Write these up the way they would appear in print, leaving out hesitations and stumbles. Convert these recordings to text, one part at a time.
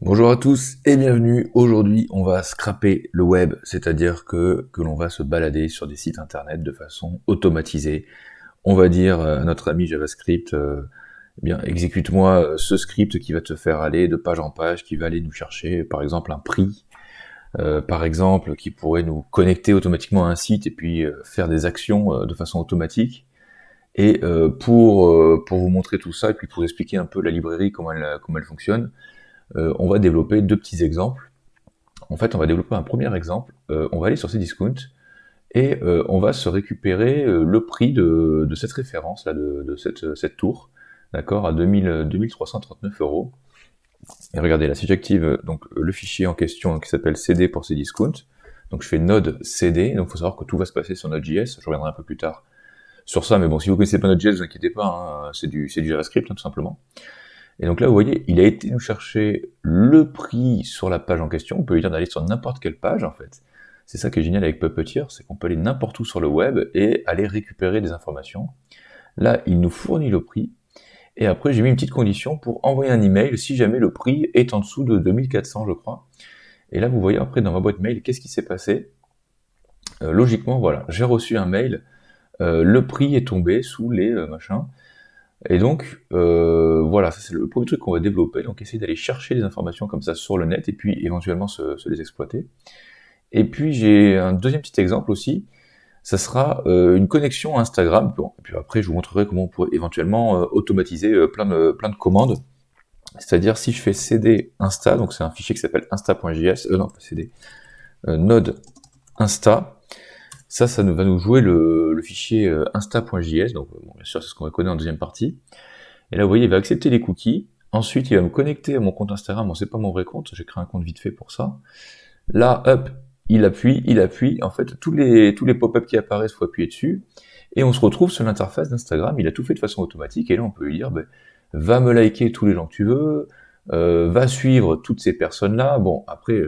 Bonjour à tous et bienvenue. Aujourd'hui, on va scraper le web, c'est-à-dire que l'on va se balader sur des sites internet de façon automatisée. On va dire à notre ami JavaScript, eh bien, exécute-moi ce script qui va te faire aller de page en page, qui va aller nous chercher, par exemple, un prix, par exemple, qui pourrait nous connecter automatiquement à un site et puis faire des actions de façon automatique. Et pour vous montrer tout ça et puis pour expliquer un peu la librairie, comment elle fonctionne, on va développer deux petits exemples. En fait, on va développer un premier exemple. On va aller sur Cdiscount et on va se récupérer le prix de cette référence, là, de cette tour, d'accord, à 2339 euros. Et regardez là, si j'active donc le fichier en question qui s'appelle cd pour Cdiscount, donc je fais node cd, donc il faut savoir que tout va se passer sur Node.js, je reviendrai un peu plus tard sur ça, mais bon, si vous connaissez pas Node.js, ne vous inquiétez pas, hein, c'est du JavaScript, hein, tout simplement. Et donc là, vous voyez, il a été nous chercher le prix sur la page en question. On peut lui dire d'aller sur n'importe quelle page, en fait. C'est ça qui est génial avec Puppeteer, c'est qu'on peut aller n'importe où sur le web et aller récupérer des informations. Là, il nous fournit le prix. Et après, j'ai mis une petite condition pour envoyer un email si jamais le prix est en dessous de 2400, je crois. Et là, vous voyez après dans ma boîte mail, qu'est-ce qui s'est passé. Logiquement, voilà, j'ai reçu un mail. Le prix est tombé sous les machins. Et donc, voilà, ça c'est le premier truc qu'on va développer, donc essayer d'aller chercher des informations comme ça sur le net, et puis éventuellement se les exploiter. Et puis j'ai un deuxième petit exemple aussi, ça sera une connexion à Instagram, bon, et puis après je vous montrerai comment on pourrait éventuellement automatiser plein de commandes, c'est-à-dire si je fais cd insta, donc c'est un fichier qui s'appelle insta.js, non pas cd, node insta, ça va nous jouer le fichier insta.js, donc bon, bien sûr c'est ce qu'on va connaître en deuxième partie. Et là, vous voyez, il va accepter les cookies. Ensuite, il va me connecter à mon compte Instagram. Bon, c'est pas mon vrai compte, j'ai créé un compte vite fait pour ça. Là, hop, il appuie. En fait, tous les pop-up qui apparaissent, il faut appuyer dessus. Et on se retrouve sur l'interface d'Instagram. Il a tout fait de façon automatique. Et là, on peut lui dire, ben, va me liker tous les gens que tu veux, va suivre toutes ces personnes-là. Bon, après,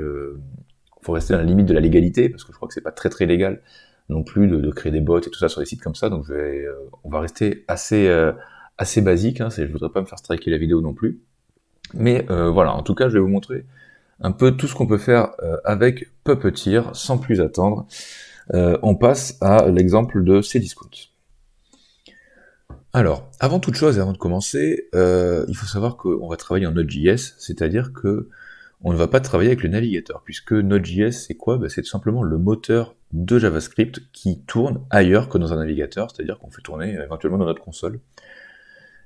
faut rester dans la limite de la légalité, parce que je crois que c'est pas très très légal non plus de créer des bots et tout ça sur des sites comme ça. Donc, on va rester assez basique, hein, je voudrais pas me faire striker la vidéo non plus. Mais voilà, en tout cas, je vais vous montrer un peu tout ce qu'on peut faire avec Puppeteer, sans plus attendre. On passe à l'exemple de Cdiscount. Alors, avant toute chose et avant de commencer, il faut savoir qu'on va travailler en Node.js, c'est-à-dire que on ne va pas travailler avec le navigateur, puisque Node.js, c'est quoi? C'est tout simplement le moteur de JavaScript qui tourne ailleurs que dans un navigateur, c'est-à-dire qu'on fait tourner éventuellement dans notre console.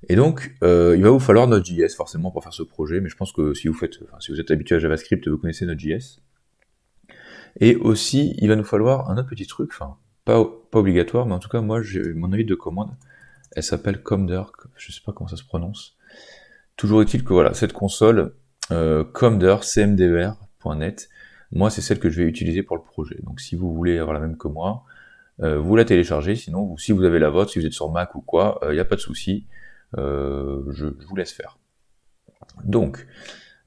Et donc, il va vous falloir Node.js forcément pour faire ce projet, mais je pense que si vous êtes habitué à JavaScript, vous connaissez Node.js. Et aussi, il va nous falloir un autre petit truc, enfin, pas obligatoire, mais en tout cas, moi, j'ai mon invite de commande, elle s'appelle Comder, je sais pas comment ça se prononce. Toujours est-il que voilà, cette console, Comder, cmder.net, moi, c'est celle que je vais utiliser pour le projet. Donc, si vous voulez avoir la même que moi, vous la téléchargez, sinon, si vous avez la vôtre, si vous êtes sur Mac ou quoi, il n'y a pas de souci, je vous laisse faire. Donc,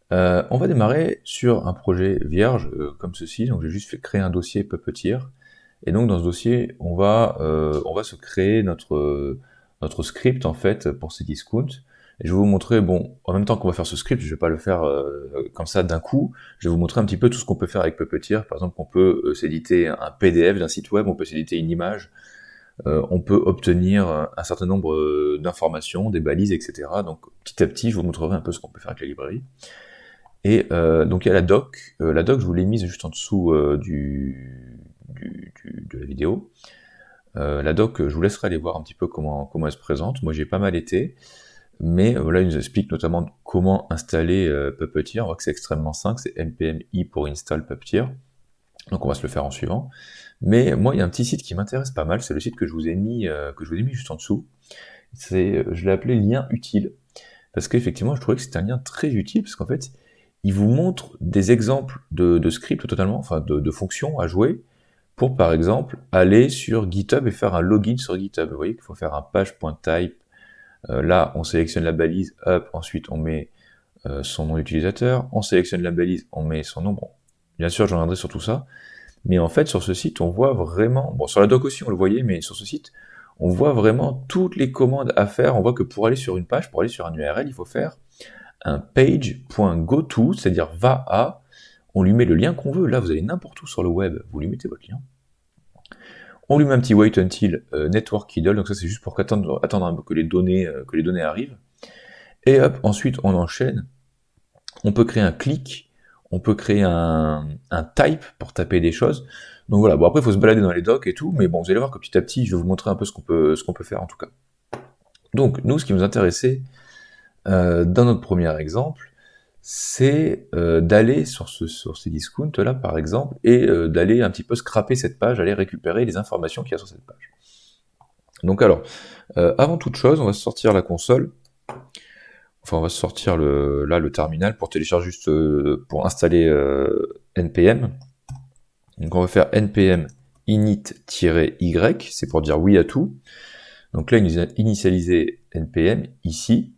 on va démarrer sur un projet vierge comme ceci. Donc, j'ai juste fait créer un dossier Puppeteer. Et donc, dans ce dossier, on va se créer notre script en fait pour Cdiscount. Et je vais vous montrer, bon, en même temps qu'on va faire ce script, je vais pas le faire comme ça d'un coup. Je vais vous montrer un petit peu tout ce qu'on peut faire avec Puppeteer. Par exemple, on peut s'éditer un PDF d'un site web, on peut s'éditer une image, on peut obtenir un certain nombre d'informations, des balises, etc. Donc petit à petit, je vous montrerai un peu ce qu'on peut faire avec la librairie. Et donc il y a la doc. La doc, je vous l'ai mise juste en dessous de la vidéo. La doc, je vous laisserai aller voir un petit peu comment elle se présente. Moi, j'ai pas mal été. Mais là, il nous explique notamment comment installer Puppeteer. On voit que c'est extrêmement simple, c'est npm-i pour install Puppeteer. Donc on va se le faire en suivant. Mais moi, il y a un petit site qui m'intéresse pas mal, c'est le site que je vous ai mis juste en dessous. Je l'ai appelé lien utile, parce qu'effectivement, je trouvais que c'était un lien très utile, parce qu'en fait, il vous montre des exemples de scripts totalement, enfin de fonctions à jouer, pour par exemple aller sur GitHub et faire un login sur GitHub. Vous voyez qu'il faut faire un page.type. Là, on sélectionne la balise, hop, ensuite on met son nom d'utilisateur, on sélectionne la balise, on met son nom. Bon, bien sûr, je reviendrai sur tout ça. Mais en fait, sur ce site, on voit vraiment, bon, sur la doc aussi, on le voyait, mais sur ce site, on voit vraiment toutes les commandes à faire. On voit que pour aller sur une page, pour aller sur un URL, il faut faire un page.goto, c'est-à-dire va à, on lui met le lien qu'on veut. Là, vous allez n'importe où sur le web, vous lui mettez votre lien. On lui met un petit wait until network idle, donc ça c'est juste pour attendre un peu que les données arrivent. Et hop, ensuite on enchaîne. On peut créer un click, on peut créer un type pour taper des choses. Donc voilà, bon après il faut se balader dans les docs et tout, mais bon vous allez voir que petit à petit je vais vous montrer un peu ce qu'on peut faire en tout cas. Donc nous ce qui nous intéressait dans notre premier exemple, c'est d'aller sur ces discounts là par exemple, et d'aller un petit peu scraper cette page, aller récupérer les informations qu'il y a sur cette page. Donc alors, avant toute chose, on va sortir la console, enfin on va sortir le terminal pour télécharger juste, pour installer npm. Donc on va faire npm init-y, c'est pour dire oui à tout. Donc là, initialiser npm ici,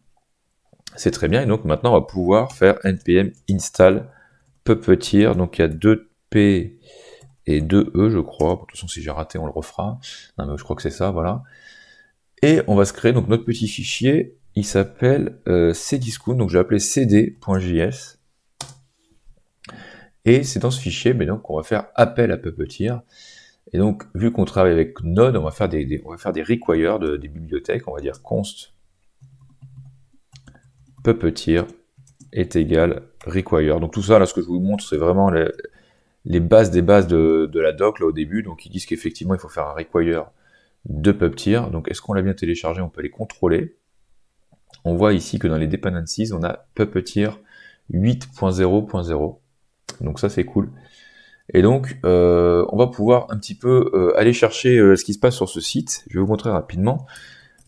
c'est très bien, et donc maintenant on va pouvoir faire npm install puppeteer, donc il y a 2 P et 2 E je crois, de toute façon si j'ai raté on le refera, non mais je crois que c'est ça, voilà. Et on va se créer donc notre petit fichier, il s'appelle cdiscount, donc je vais appeler cd.js, et c'est dans ce fichier, mais donc on va faire appel à puppeteer, et donc vu qu'on travaille avec Node, on va faire des requires des bibliothèques, on va dire const puppeteer est égal require. Donc tout ça, là, ce que je vous montre, c'est vraiment les bases des bases de la doc, là, au début. Donc ils disent qu'effectivement, il faut faire un require de puppeteer. Donc est-ce qu'on l'a bien téléchargé? On peut les contrôler. On voit ici que dans les dependencies, on a puppeteer 8.0.0. Donc ça, c'est cool. Et donc, on va pouvoir un petit peu aller chercher ce qui se passe sur ce site. Je vais vous montrer rapidement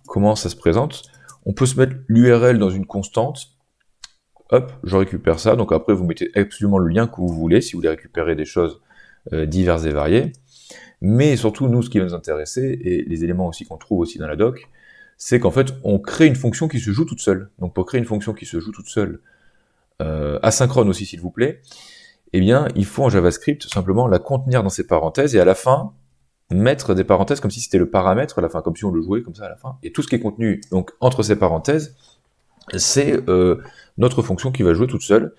comment ça se présente. On peut se mettre l'URL dans une constante. Hop, je récupère ça. Donc après, vous mettez absolument le lien que vous voulez si vous voulez récupérer des choses diverses et variées. Mais surtout, nous, ce qui va nous intéresser, et les éléments aussi qu'on trouve aussi dans la doc, c'est qu'en fait, on crée une fonction qui se joue toute seule. Donc pour créer une fonction qui se joue toute seule, asynchrone aussi s'il vous plaît, eh bien, il faut en JavaScript simplement la contenir dans ses parenthèses et à la fin, mettre des parenthèses comme si c'était le paramètre à la fin, comme si on le jouait comme ça à la fin. Et tout ce qui est contenu donc entre ces parenthèses, c'est notre fonction qui va jouer toute seule.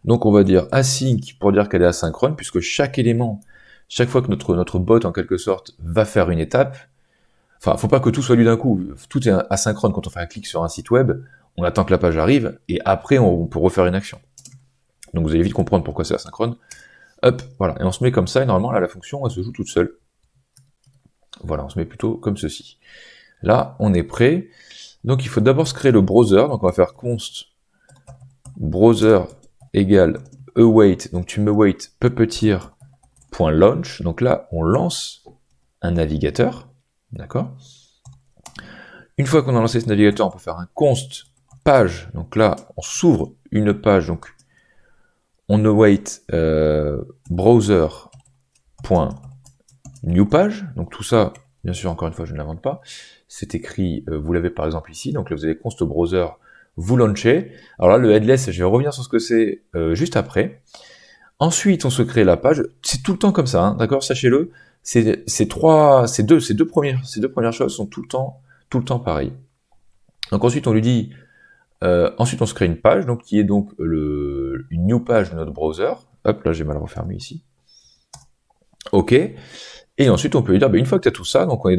Donc on va dire async pour dire qu'elle est asynchrone, puisque chaque élément, chaque fois que notre bot en quelque sorte va faire une étape, enfin faut pas que tout soit lu d'un coup, tout est asynchrone. Quand on fait un clic sur un site web, on attend que la page arrive, et après on peut refaire une action. Donc vous allez vite comprendre pourquoi c'est asynchrone. Hop, voilà, et on se met comme ça, et normalement là la fonction elle se joue toute seule. Voilà, on se met plutôt comme ceci. Là, on est prêt. Donc il faut d'abord se créer le browser, donc on va faire const browser égale await, donc tu me wait puppeteer.launch, donc là on lance un navigateur, d'accord. Une fois qu'on a lancé ce navigateur, on peut faire un const page, donc là on s'ouvre une page, donc on await browser.newpage, donc tout ça, bien sûr, encore une fois, je ne l'invente pas, c'est écrit, vous l'avez par exemple ici, donc là vous avez const browser, vous lanchez. Alors là, le headless, je vais revenir sur ce que c'est juste après. Ensuite, on se crée la page. C'est tout le temps comme ça, hein, d'accord, sachez-le. Ces deux premières choses sont tout le temps pareilles. Donc ensuite, on lui dit, ensuite on se crée une page, donc qui est donc une new page de notre browser. Hop, là j'ai mal refermé ici. Ok. Et ensuite, on peut lui dire, une fois que tu as tout ça, donc on est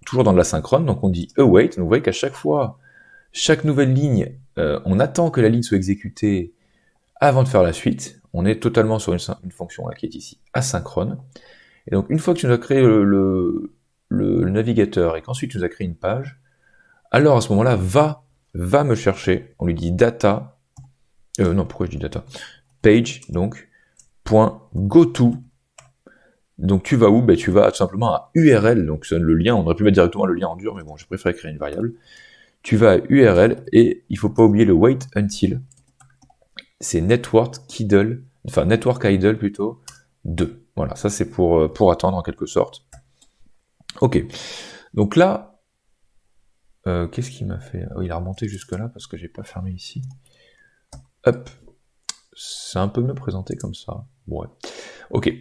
toujours dans de l'asynchrone, donc on dit await. Donc vous voyez qu'à chaque fois, chaque nouvelle ligne, on attend que la ligne soit exécutée avant de faire la suite. On est totalement sur une fonction là, qui est ici asynchrone. Et donc une fois que tu nous as créé le navigateur et qu'ensuite tu nous as créé une page, alors à ce moment-là, va me chercher. On lui dit data, non, pourquoi je dis data? Page, donc, .goto. Donc tu vas où? Tu vas tout simplement à URL, donc c'est le lien, on aurait pu mettre directement le lien en dur, mais bon, j'ai préféré créer une variable. Tu vas à URL, et il faut pas oublier le wait until. C'est network idle plutôt, 2. Voilà, ça c'est pour attendre en quelque sorte. Ok, donc là, qu'est-ce qu'il m'a fait? Oh, il a remonté jusque là, parce que j'ai pas fermé ici. Hop, c'est un peu mieux présenté comme ça. Bon, ouais. Ok.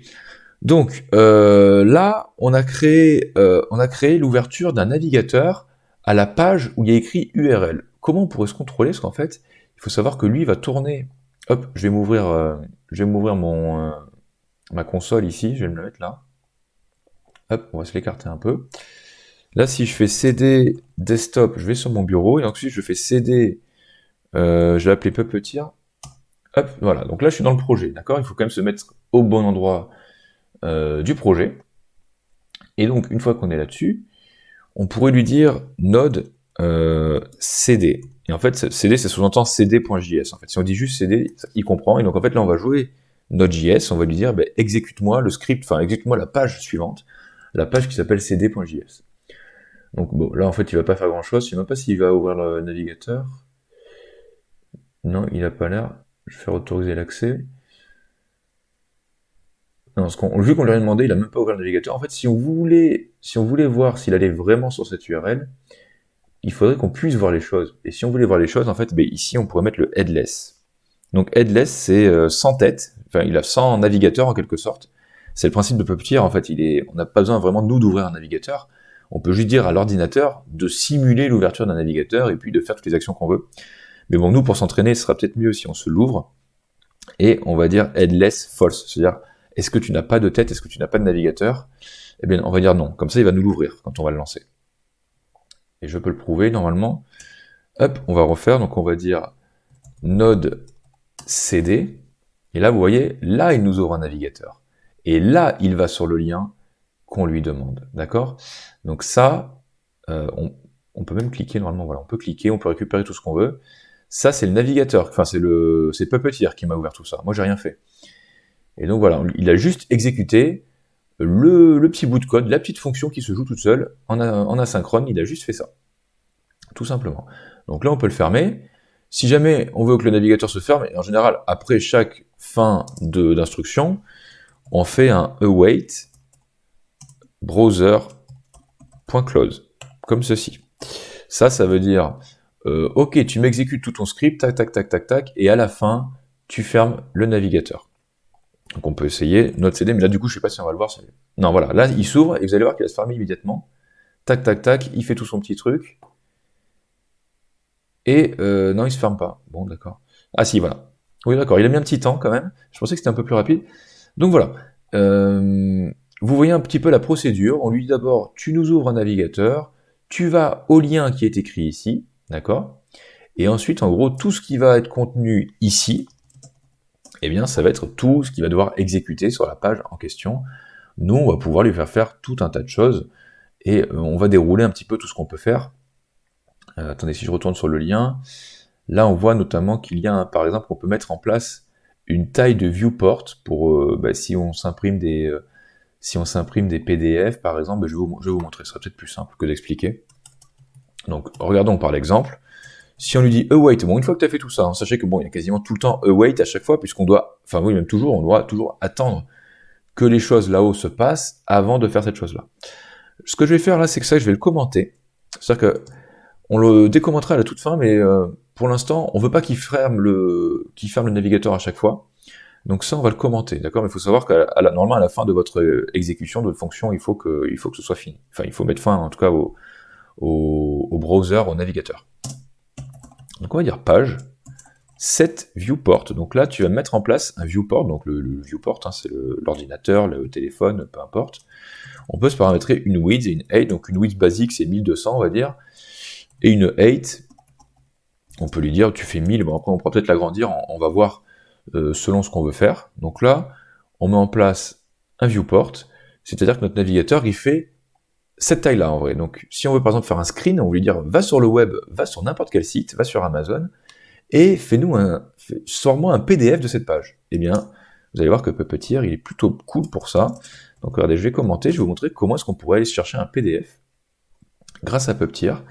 Donc là, on a créé l'ouverture d'un navigateur à la page où il y a écrit URL. Comment on pourrait se contrôler? Parce qu'en fait, il il faut savoir que lui va tourner. Hop, je vais m'ouvrir ma console ici, je vais me la mettre là. Hop, on va se l'écarter un peu. Là, si je fais CD desktop, je vais sur mon bureau, et ensuite je fais CD, je vais appeler Puppeteer. Hop, voilà, donc là je suis dans le projet, d'accord? Il faut quand même se mettre au bon endroit du projet. Et donc, une fois qu'on est là-dessus, on pourrait lui dire node CD. Et en fait, CD, ça sous-entend cd.js. En fait, si on dit juste CD, il comprend. Et donc, en fait, là, on va jouer Node.js. On va lui dire, bah, exécute-moi le script, enfin, exécute-moi la page suivante, la page qui s'appelle cd.js. Donc, bon, là, en fait, il va pas faire grand-chose. Je sais même pas s'il va ouvrir le navigateur. Non, il a pas l'air. Je vais faire autoriser l'accès. Non, vu qu'on lui a rien demandé, il a même pas ouvert le navigateur. En fait, si on voulait voir s'il allait vraiment sur cette URL, il faudrait qu'on puisse voir les choses. Et si on voulait voir les choses, en fait, ben, ici, on pourrait mettre le headless. Donc headless, c'est sans tête. Enfin, il a sans navigateur en quelque sorte. C'est le principe de Puppeteer. En fait, on n'a pas besoin vraiment nous d'ouvrir un navigateur. On peut juste dire à l'ordinateur de simuler l'ouverture d'un navigateur et puis de faire toutes les actions qu'on veut. Mais bon, nous, pour s'entraîner, ce sera peut-être mieux si on se l'ouvre. Et on va dire headless false. C'est-à-dire, est-ce que tu n'as pas de tête? Est-ce que tu n'as pas de navigateur? Eh bien, on va dire non. Comme ça, il va nous l'ouvrir quand on va le lancer. Et je peux le prouver normalement. Hop, on va refaire, donc on va dire node cd, et là vous voyez, là il nous ouvre un navigateur. Et là il va sur le lien qu'on lui demande, d'accord? Donc ça, on peut même cliquer normalement, voilà, on peut cliquer, on peut récupérer tout ce qu'on veut. Ça c'est le navigateur, enfin c'est Puppeteer qui m'a ouvert tout ça, moi j'ai rien fait. Et donc voilà, il a juste exécuté le petit bout de code, la petite fonction qui se joue toute seule, en asynchrone, il a juste fait ça. Tout simplement. Donc là, on peut le fermer. Si jamais on veut que le navigateur se ferme, et en général, après chaque fin d'instruction, on fait un await browser.close, comme ceci. Ça veut dire, ok, tu m'exécutes tout ton script, tac, tac, tac, tac, tac, et à la fin, tu fermes le navigateur. Donc on peut essayer Node CD, mais là du coup je sais pas si on va le voir. Non voilà, là il s'ouvre et vous allez voir qu'il va se fermer immédiatement. Tac tac tac, il fait tout son petit truc. Et non il se ferme pas. Bon d'accord. Ah si voilà. Oui d'accord, il a mis un petit temps quand même. Je pensais que c'était un peu plus rapide. Donc voilà. Vous voyez un petit peu la procédure. On lui dit d'abord tu nous ouvres un navigateur, tu vas au lien qui est écrit ici, d'accord. Et ensuite en gros tout ce qui va être contenu ici, eh bien, ça va être tout ce qu'il va devoir exécuter sur la page en question. Nous, on va pouvoir lui faire tout un tas de choses, et on va dérouler un petit peu tout ce qu'on peut faire. Attendez, si je retourne sur le lien, là, on voit notamment qu'il y a, par exemple, on peut mettre en place une taille de viewport pour, si on s'imprime des PDF, par exemple, je vais vous montrer, ce sera peut-être plus simple que d'expliquer. Donc, regardons par l'exemple. Si on lui dit await, bon, une fois que tu as fait tout ça, sachez que bon, il y a quasiment tout le temps await à chaque fois, puisqu'on doit, enfin oui, même toujours, on doit toujours attendre que les choses là-haut se passent avant de faire cette chose-là. Ce que je vais faire là, c'est que ça, je vais le commenter. C'est-à-dire que on le décommentera à la toute fin, mais pour l'instant, on veut pas qu'il ferme le navigateur à chaque fois. Donc ça, on va le commenter, d'accord? Mais il faut savoir normalement, à la fin de votre exécution de votre fonction, il faut que ce soit fini. Enfin, il faut mettre fin, en tout cas, au browser, au navigateur. Donc on va dire page, set viewport. Donc là, tu vas mettre en place un viewport. Donc le viewport, hein, c'est l'ordinateur, le téléphone, peu importe. On peut se paramétrer une width et une height. Donc une width basique, c'est 1200, on va dire. Et une height, on peut lui dire, tu fais 1000. Bon, après, on pourra peut-être l'agrandir. On va voir selon ce qu'on veut faire. Donc là, on met en place un viewport. C'est-à-dire que notre navigateur, il fait cette taille-là, en vrai. Donc si on veut, par exemple, faire un screen, on va lui dire, va sur le web, va sur n'importe quel site, va sur Amazon, et sors-moi un PDF de cette page. Eh bien, vous allez voir que Puppeteer, il est plutôt cool pour ça. Donc regardez, je vais commenter, je vais vous montrer comment est-ce qu'on pourrait aller chercher un PDF. Grâce à Puppeteer,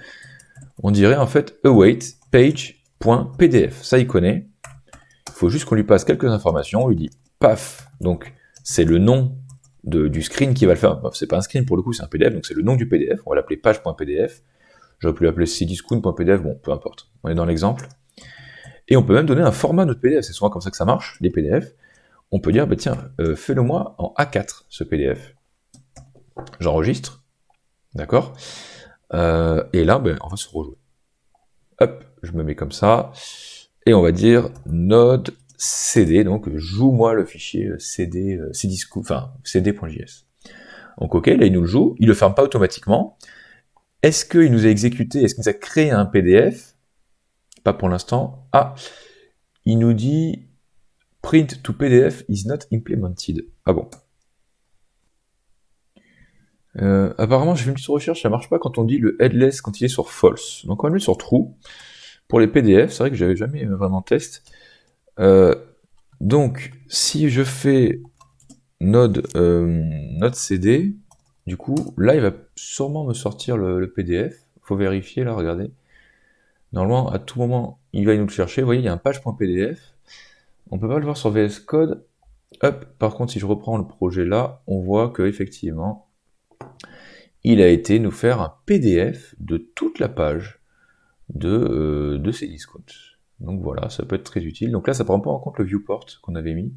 on dirait en fait await page.pdf. Ça, il connaît. Il faut juste qu'on lui passe quelques informations. On lui dit paf. Donc, c'est le nom du screen qui va le faire. C'est pas un screen pour le coup, c'est un PDF. Donc, c'est le nom du PDF. On va l'appeler page.pdf. J'aurais pu l'appeler cdiscount.pdf. Bon, peu importe. On est dans l'exemple. Et on peut même donner un format de notre PDF. C'est souvent comme ça que ça marche, les PDF. On peut dire, bah, tiens, fais-le-moi en A4, ce PDF. J'enregistre. D'accord. Et là, on va se rejouer. Hop, je me mets comme ça. et on va dire node cd, donc joue-moi le fichier cd.js. Donc ok, là il nous le joue, il le ferme pas automatiquement. Est-ce qu'il nous a exécuté, est-ce qu'il nous a créé un PDF? Pas pour l'instant. Ah, il nous dit print to PDF is not implemented. Ah bon. Apparemment, j'ai fait une petite recherche, ça marche pas quand on dit le headless quand il est sur false. Donc on va le mettre sur true. Pour les PDF, c'est vrai que j'avais jamais vraiment testé. Donc, si je fais node cd, du coup, là, il va sûrement me sortir le PDF. Faut vérifier, là, regardez. Normalement, à tout moment, il va nous le chercher. Vous voyez, il y a un page.pdf. On peut pas le voir sur VS Code. Hop, par contre, si je reprends le projet là, on voit que effectivement, il a été nous faire un PDF de toute la page de Cdiscount. Donc voilà, ça peut être très utile. Donc là, ça prend pas en compte le viewport qu'on avait mis.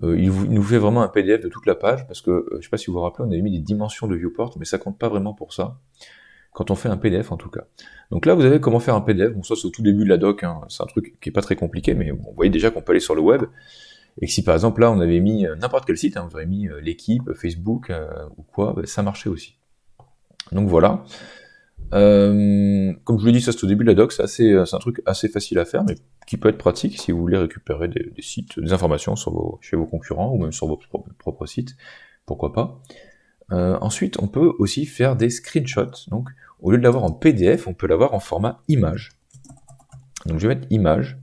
Il nous fait vraiment un PDF de toute la page, parce que, je sais pas si vous vous rappelez, on avait mis des dimensions de viewport, mais ça compte pas vraiment pour ça, quand on fait un PDF en tout cas. Donc là, vous avez comment faire un PDF, bon ça c'est au tout début de la doc, hein. C'est un truc qui est pas très compliqué, mais bon, vous voyez déjà qu'on peut aller sur le web, et que si par exemple là on avait mis n'importe quel site, hein, vous avez mis l'équipe, Facebook, ou quoi, bah, ça marchait aussi. Donc voilà. Comme je vous l'ai dit, ça c'est au début de la doc, c'est un truc assez facile à faire, mais qui peut être pratique si vous voulez récupérer des sites, des informations chez vos concurrents, ou même sur vos propres sites, pourquoi pas. Ensuite, on peut aussi faire des screenshots, donc au lieu de l'avoir en PDF, on peut l'avoir en format image. Donc je vais mettre image,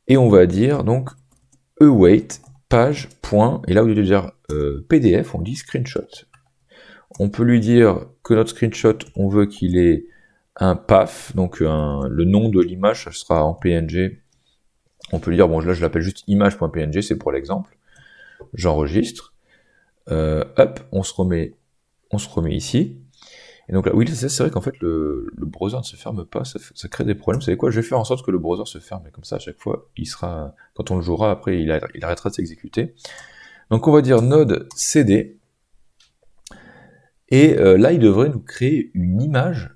et on va dire donc await page, point, et là au lieu de dire PDF, on dit screenshot. On peut lui dire que notre screenshot, on veut qu'il ait un path, donc le nom de l'image, ça sera en PNG. On peut lui dire, bon là je l'appelle juste image.png, c'est pour l'exemple. J'enregistre. Hop, on se remet ici. Et donc là, oui, c'est vrai qu'en fait le browser ne se ferme pas, ça crée des problèmes. Vous savez quoi, je vais faire en sorte que le browser se ferme, et comme ça à chaque fois, quand on le jouera, après il arrêtera de s'exécuter. Donc on va dire node cd, et là il devrait nous créer une image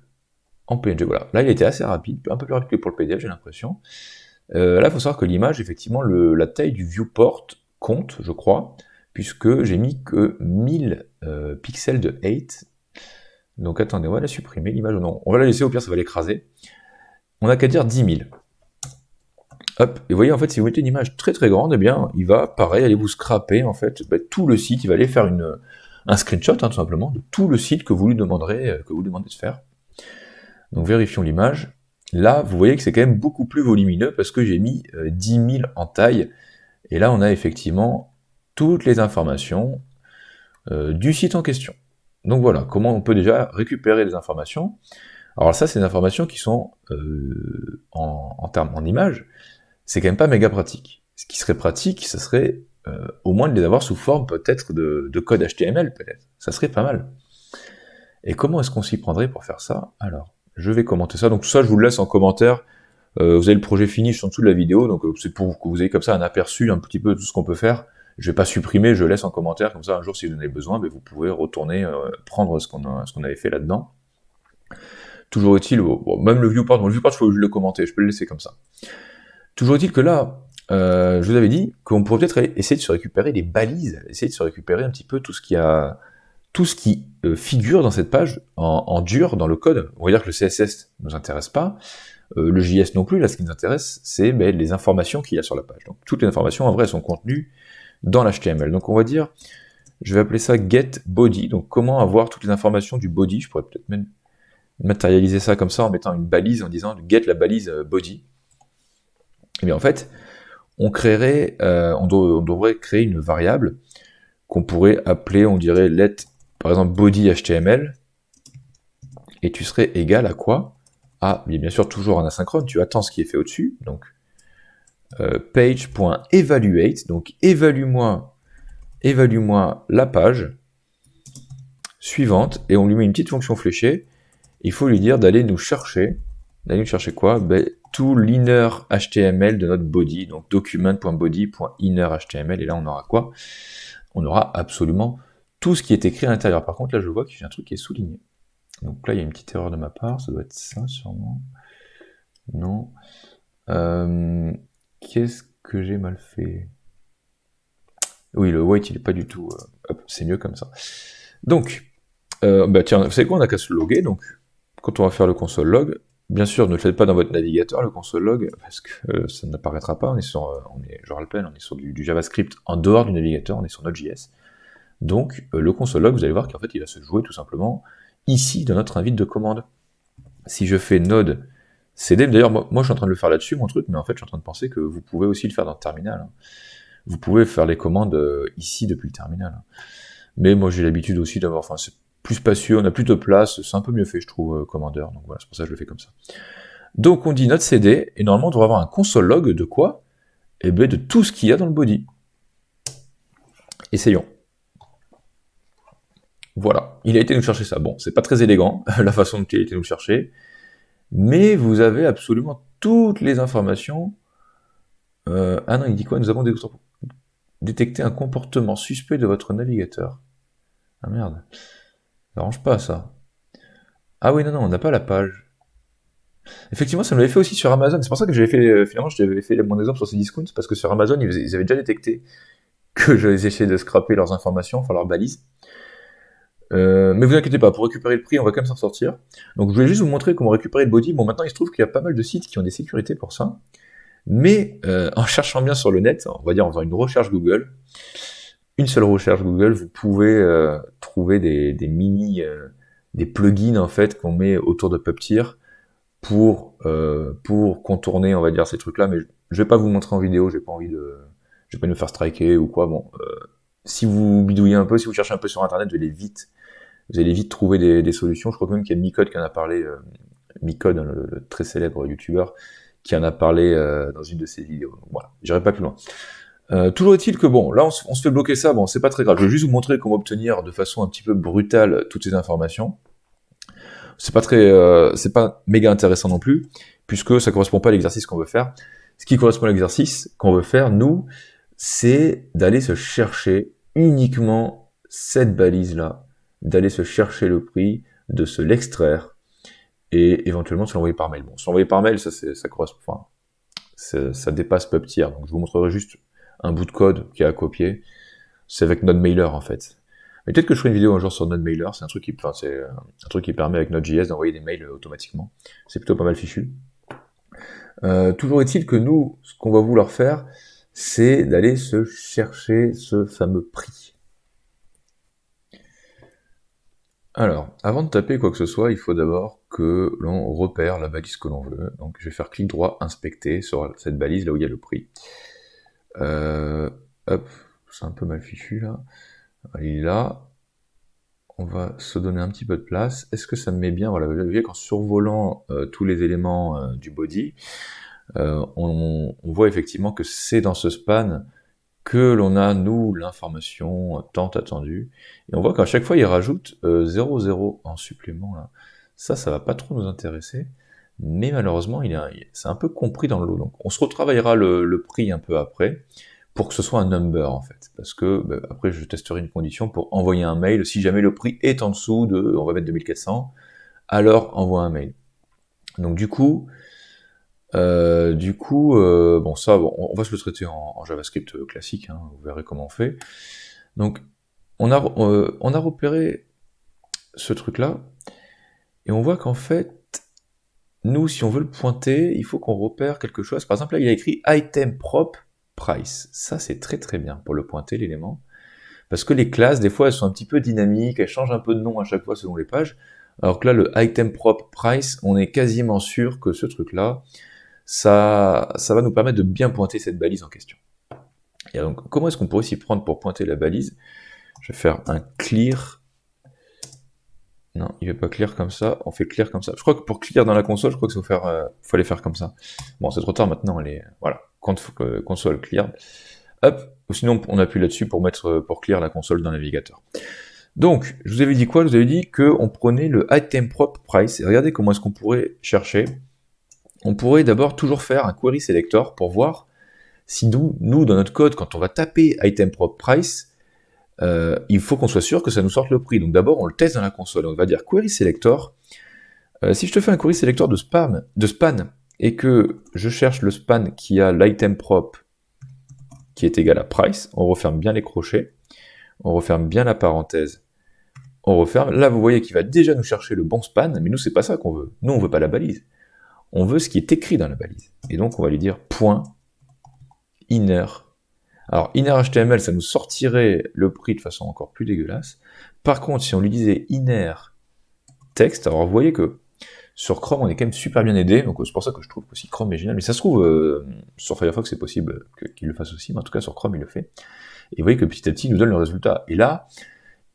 en PNG. Voilà, là il était assez rapide, un peu plus rapide que pour le PDF j'ai l'impression. Là il faut savoir que l'image, effectivement, la taille du viewport compte, je crois, puisque j'ai mis que 1000 pixels de 8. Donc attendez, on va la supprimer, l'image, non, on va la laisser, au pire ça va l'écraser. On n'a qu'à dire 10 000. Hop, et vous voyez, en fait, si vous mettez une image très très grande, eh bien, il va, pareil, aller vous scraper, en fait, tout le site, il va aller faire un screenshot, hein, tout simplement, de tout le site que vous lui demandez de faire. Donc vérifions l'image. Là, vous voyez que c'est quand même beaucoup plus volumineux, parce que j'ai mis 10 000 en taille, et là, on a effectivement toutes les informations du site en question. Donc voilà, comment on peut déjà récupérer les informations. Alors ça, c'est des informations qui sont en images, c'est quand même pas méga pratique. Ce qui serait pratique, ça serait au moins de les avoir sous forme peut-être de code HTML, peut-être. Ça serait pas mal. Et comment est-ce qu'on s'y prendrait pour faire ça? Alors, je vais commenter ça. Donc tout ça, je vous le laisse en commentaire. Vous avez le projet finish en dessous de la vidéo, donc c'est pour que vous ayez comme ça un aperçu un petit peu de tout ce qu'on peut faire. Je vais pas supprimer, je laisse en commentaire, comme ça un jour si vous en avez besoin, vous pouvez retourner, prendre ce qu'on avait fait là-dedans. Toujours est-il, bon, même le viewport, je peux le commenter, je peux le laisser comme ça. Toujours est-il que là, je vous avais dit qu'on pourrait peut-être essayer de se récupérer les balises, essayer de se récupérer un petit peu tout ce qui figure dans cette page en dur dans le code. On va dire que le CSS ne nous intéresse pas, le JS non plus. Là, ce qui nous intéresse, c'est les informations qu'il y a sur la page. Donc toutes les informations, en vrai, elles sont contenues dans l'HTML. Donc on va dire, je vais appeler ça get body. Donc comment avoir toutes les informations du body. Je pourrais peut-être même matérialiser ça comme ça en mettant une balise, en disant get la balise body. Et bien en fait, on devrait créer une variable qu'on pourrait appeler, on dirait let, par exemple, body HTML, et tu serais égal à quoi? Bien sûr toujours en asynchrone, tu attends ce qui est fait au-dessus, donc page.evaluate, donc évalue-moi la page suivante, et on lui met une petite fonction fléchée. Il faut lui dire d'aller nous chercher quoi? Tout l'inner HTML de notre body, donc document.body.inner HTML, et là on aura quoi? On aura absolument tout ce qui est écrit à l'intérieur. Par contre, là je vois que j'ai un truc qui est souligné. Donc là il y a une petite erreur de ma part, ça doit être ça sûrement. Non. Qu'est-ce que j'ai mal fait? Oui, le wait, il est pas du tout... hop, c'est mieux comme ça. Donc, bah tiens, vous savez quoi, on a qu'à se loguer, donc quand on va faire le console log, bien sûr, ne le faites pas dans votre navigateur, le console log, parce que ça n'apparaîtra pas, je rappelle, on est sur du JavaScript en dehors du navigateur, on est sur Node.js. Donc, le console log, vous allez voir qu'en fait, il va se jouer tout simplement ici, dans notre invite de commande. Si je fais node cd, d'ailleurs, moi je suis en train de le faire là-dessus, mon truc, mais en fait, je suis en train de penser que vous pouvez aussi le faire dans le terminal. Hein. Vous pouvez faire les commandes ici depuis le terminal. Hein. Mais moi, j'ai l'habitude aussi d'avoir, enfin, c'est plus spacieux, on a plus de place, c'est un peu mieux fait, je trouve, Commander, donc voilà, c'est pour ça que je le fais comme ça. Donc, on dit node cd, et normalement, on devrait avoir un console log de quoi? Eh bien, de tout ce qu'il y a dans le body. Essayons. Voilà, il a été nous chercher ça. Bon, c'est pas très élégant, la façon dont il a été nous chercher, mais vous avez absolument toutes les informations. Ah non, il dit quoi? Nous avons détecté un comportement suspect de votre navigateur. Ah merde, ça arrange pas ça. Ah oui, non, on n'a pas la page. Effectivement, ça me l'avait fait aussi sur Amazon. C'est pour ça que j'avais fait, finalement, je t'avais fait mon exemple sur Cdiscount, parce que sur Amazon, ils avaient déjà détecté que j'avais essayé de scraper leurs informations, enfin leurs balises. Mais vous inquiétez pas, pour récupérer le prix, on va quand même s'en sortir. Donc je voulais juste vous montrer comment récupérer le body. Bon, maintenant il se trouve qu'il y a pas mal de sites qui ont des sécurités pour ça. Mais en cherchant bien sur le net, on va dire en faisant une recherche Google, une seule recherche Google, vous pouvez trouver des plugins en fait qu'on met autour de Puppeteer pour contourner, on va dire, ces trucs-là. Mais je vais pas vous montrer en vidéo, j'ai pas de me faire striker ou quoi. Bon, si vous bidouillez un peu, si vous cherchez un peu sur internet, vous allez vite trouver des solutions. Je crois même qu'il y a Micode qui en a parlé, Micode, hein, le très célèbre youtubeur, qui en a parlé dans une de ses vidéos. Donc voilà, j'irai pas plus loin. Toujours est-il que bon, là on se fait bloquer ça, bon c'est pas très grave, je vais juste vous montrer comment obtenir de façon un petit peu brutale toutes ces informations. C'est pas méga intéressant non plus, puisque ça correspond pas à l'exercice qu'on veut faire. Ce qui correspond à l'exercice qu'on veut faire, nous, c'est d'aller se chercher uniquement cette balise-là, d'aller se chercher le prix, de se l'extraire, et éventuellement de se l'envoyer par mail. Bon, se l'envoyer par mail, ça correspond, enfin, ça dépasse Puppeteer, donc je vous montrerai juste un bout de code qui est à copier. C'est avec NodeMailer en fait. Mais peut-être que je ferai une vidéo un jour sur NodeMailer, c'est un truc qui permet avec Node.js d'envoyer des mails automatiquement. C'est plutôt pas mal fichu. Toujours est-il que nous, ce qu'on va vouloir faire, c'est d'aller se chercher ce fameux prix. Alors, avant de taper quoi que ce soit, il faut d'abord que l'on repère la balise que l'on veut. Donc je vais faire clic droit, inspecter sur cette balise, là où il y a le prix. Hop, c'est un peu mal fichu là. Il est là. On va se donner un petit peu de place. Est-ce que ça me met bien? Voilà, vous voyez qu'en survolant tous les éléments du body, on voit effectivement que c'est dans ce span que l'on a, nous, l'information tant attendue. Et on voit qu'à chaque fois, il rajoute 0,0 en supplément. Là. Ça va pas trop nous intéresser. Mais malheureusement, c'est un peu compris dans le lot. Donc, on se retravaillera le prix un peu après, pour que ce soit un number, en fait. Parce que, après, je testerai une condition pour envoyer un mail. Si jamais le prix est en dessous de, on va mettre 2400, alors envoie un mail. Donc, du coup, bon, ça, bon, on va se le traiter en JavaScript classique, hein, vous verrez comment on fait. Donc, on a repéré ce truc-là, et on voit qu'en fait, nous, si on veut le pointer, il faut qu'on repère quelque chose. Par exemple, là, il a écrit item prop price. Ça, c'est très très bien pour le pointer, l'élément. Parce que les classes, des fois, elles sont un petit peu dynamiques, elles changent un peu de nom à chaque fois selon les pages. Alors que là, le item prop price, on est quasiment sûr que ce truc-là, ça va nous permettre de bien pointer cette balise en question. Et donc, comment est-ce qu'on pourrait s'y prendre pour pointer la balise? Je vais faire un clear. Non, il ne va pas clear comme ça, on fait clear comme ça. Je crois que pour clear dans la console, je crois qu'il faut aller faire comme ça. Bon, c'est trop tard maintenant, voilà, console clear. Hop, ou sinon on appuie là-dessus pour clear la console d'un navigateur. Donc, je vous avais dit quoi? Je vous avais dit qu'on prenait le item prop price, et regardez comment est-ce qu'on pourrait chercher. On pourrait d'abord toujours faire un query selector pour voir si nous, dans notre code, quand on va taper item prop price, il faut qu'on soit sûr que ça nous sorte le prix. Donc d'abord, on le teste dans la console. On va dire query selector. Si je te fais un query selector de span et que je cherche le span qui a l'item prop qui est égal à price, on referme bien les crochets, on referme bien la parenthèse, on referme. Là, vous voyez qu'il va déjà nous chercher le bon span, mais nous, c'est pas ça qu'on veut. Nous, on veut pas la balise. On veut ce qui est écrit dans la balise. Et donc, on va lui dire point inner. Alors, inner HTML, ça nous sortirait le prix de façon encore plus dégueulasse. Par contre, si on lui disait inner text, alors vous voyez que sur Chrome, on est quand même super bien aidé, donc c'est pour ça que je trouve aussi Chrome est génial. Mais ça se trouve, sur Firefox, c'est possible qu'il le fasse aussi, mais en tout cas, sur Chrome, il le fait. Et vous voyez que petit à petit, il nous donne le résultat. Et là,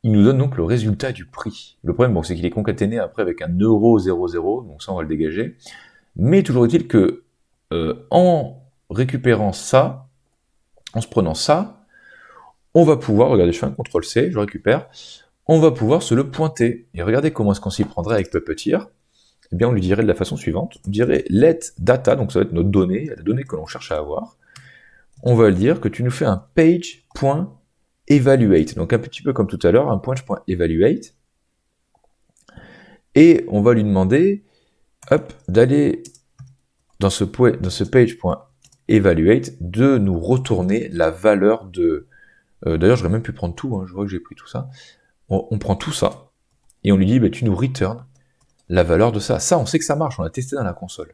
il nous donne donc le résultat du prix. Le problème, bon, c'est qu'il est concaténé après avec un €00, donc ça, on va le dégager. Mais toujours est-il que, en récupérant ça, en se prenant ça, on va pouvoir, regardez, je fais un CTRL-C, je récupère, on va pouvoir se le pointer. Et regardez comment est-ce qu'on s'y prendrait avec Puppeteer. Eh bien, on lui dirait de la façon suivante, on dirait let data, donc ça va être notre donnée, la donnée que l'on cherche à avoir. On va le dire que tu nous fais un page.evaluate, donc un petit peu comme tout à l'heure, un page.evaluate, et on va lui demander, hop, d'aller dans ce page.evaluate, de nous retourner la valeur de... D'ailleurs, j'aurais même pu prendre tout, hein, je vois que j'ai pris tout ça. On prend tout ça, et on lui dit, bah, tu nous return la valeur de ça. Ça, on sait que ça marche, on a testé dans la console.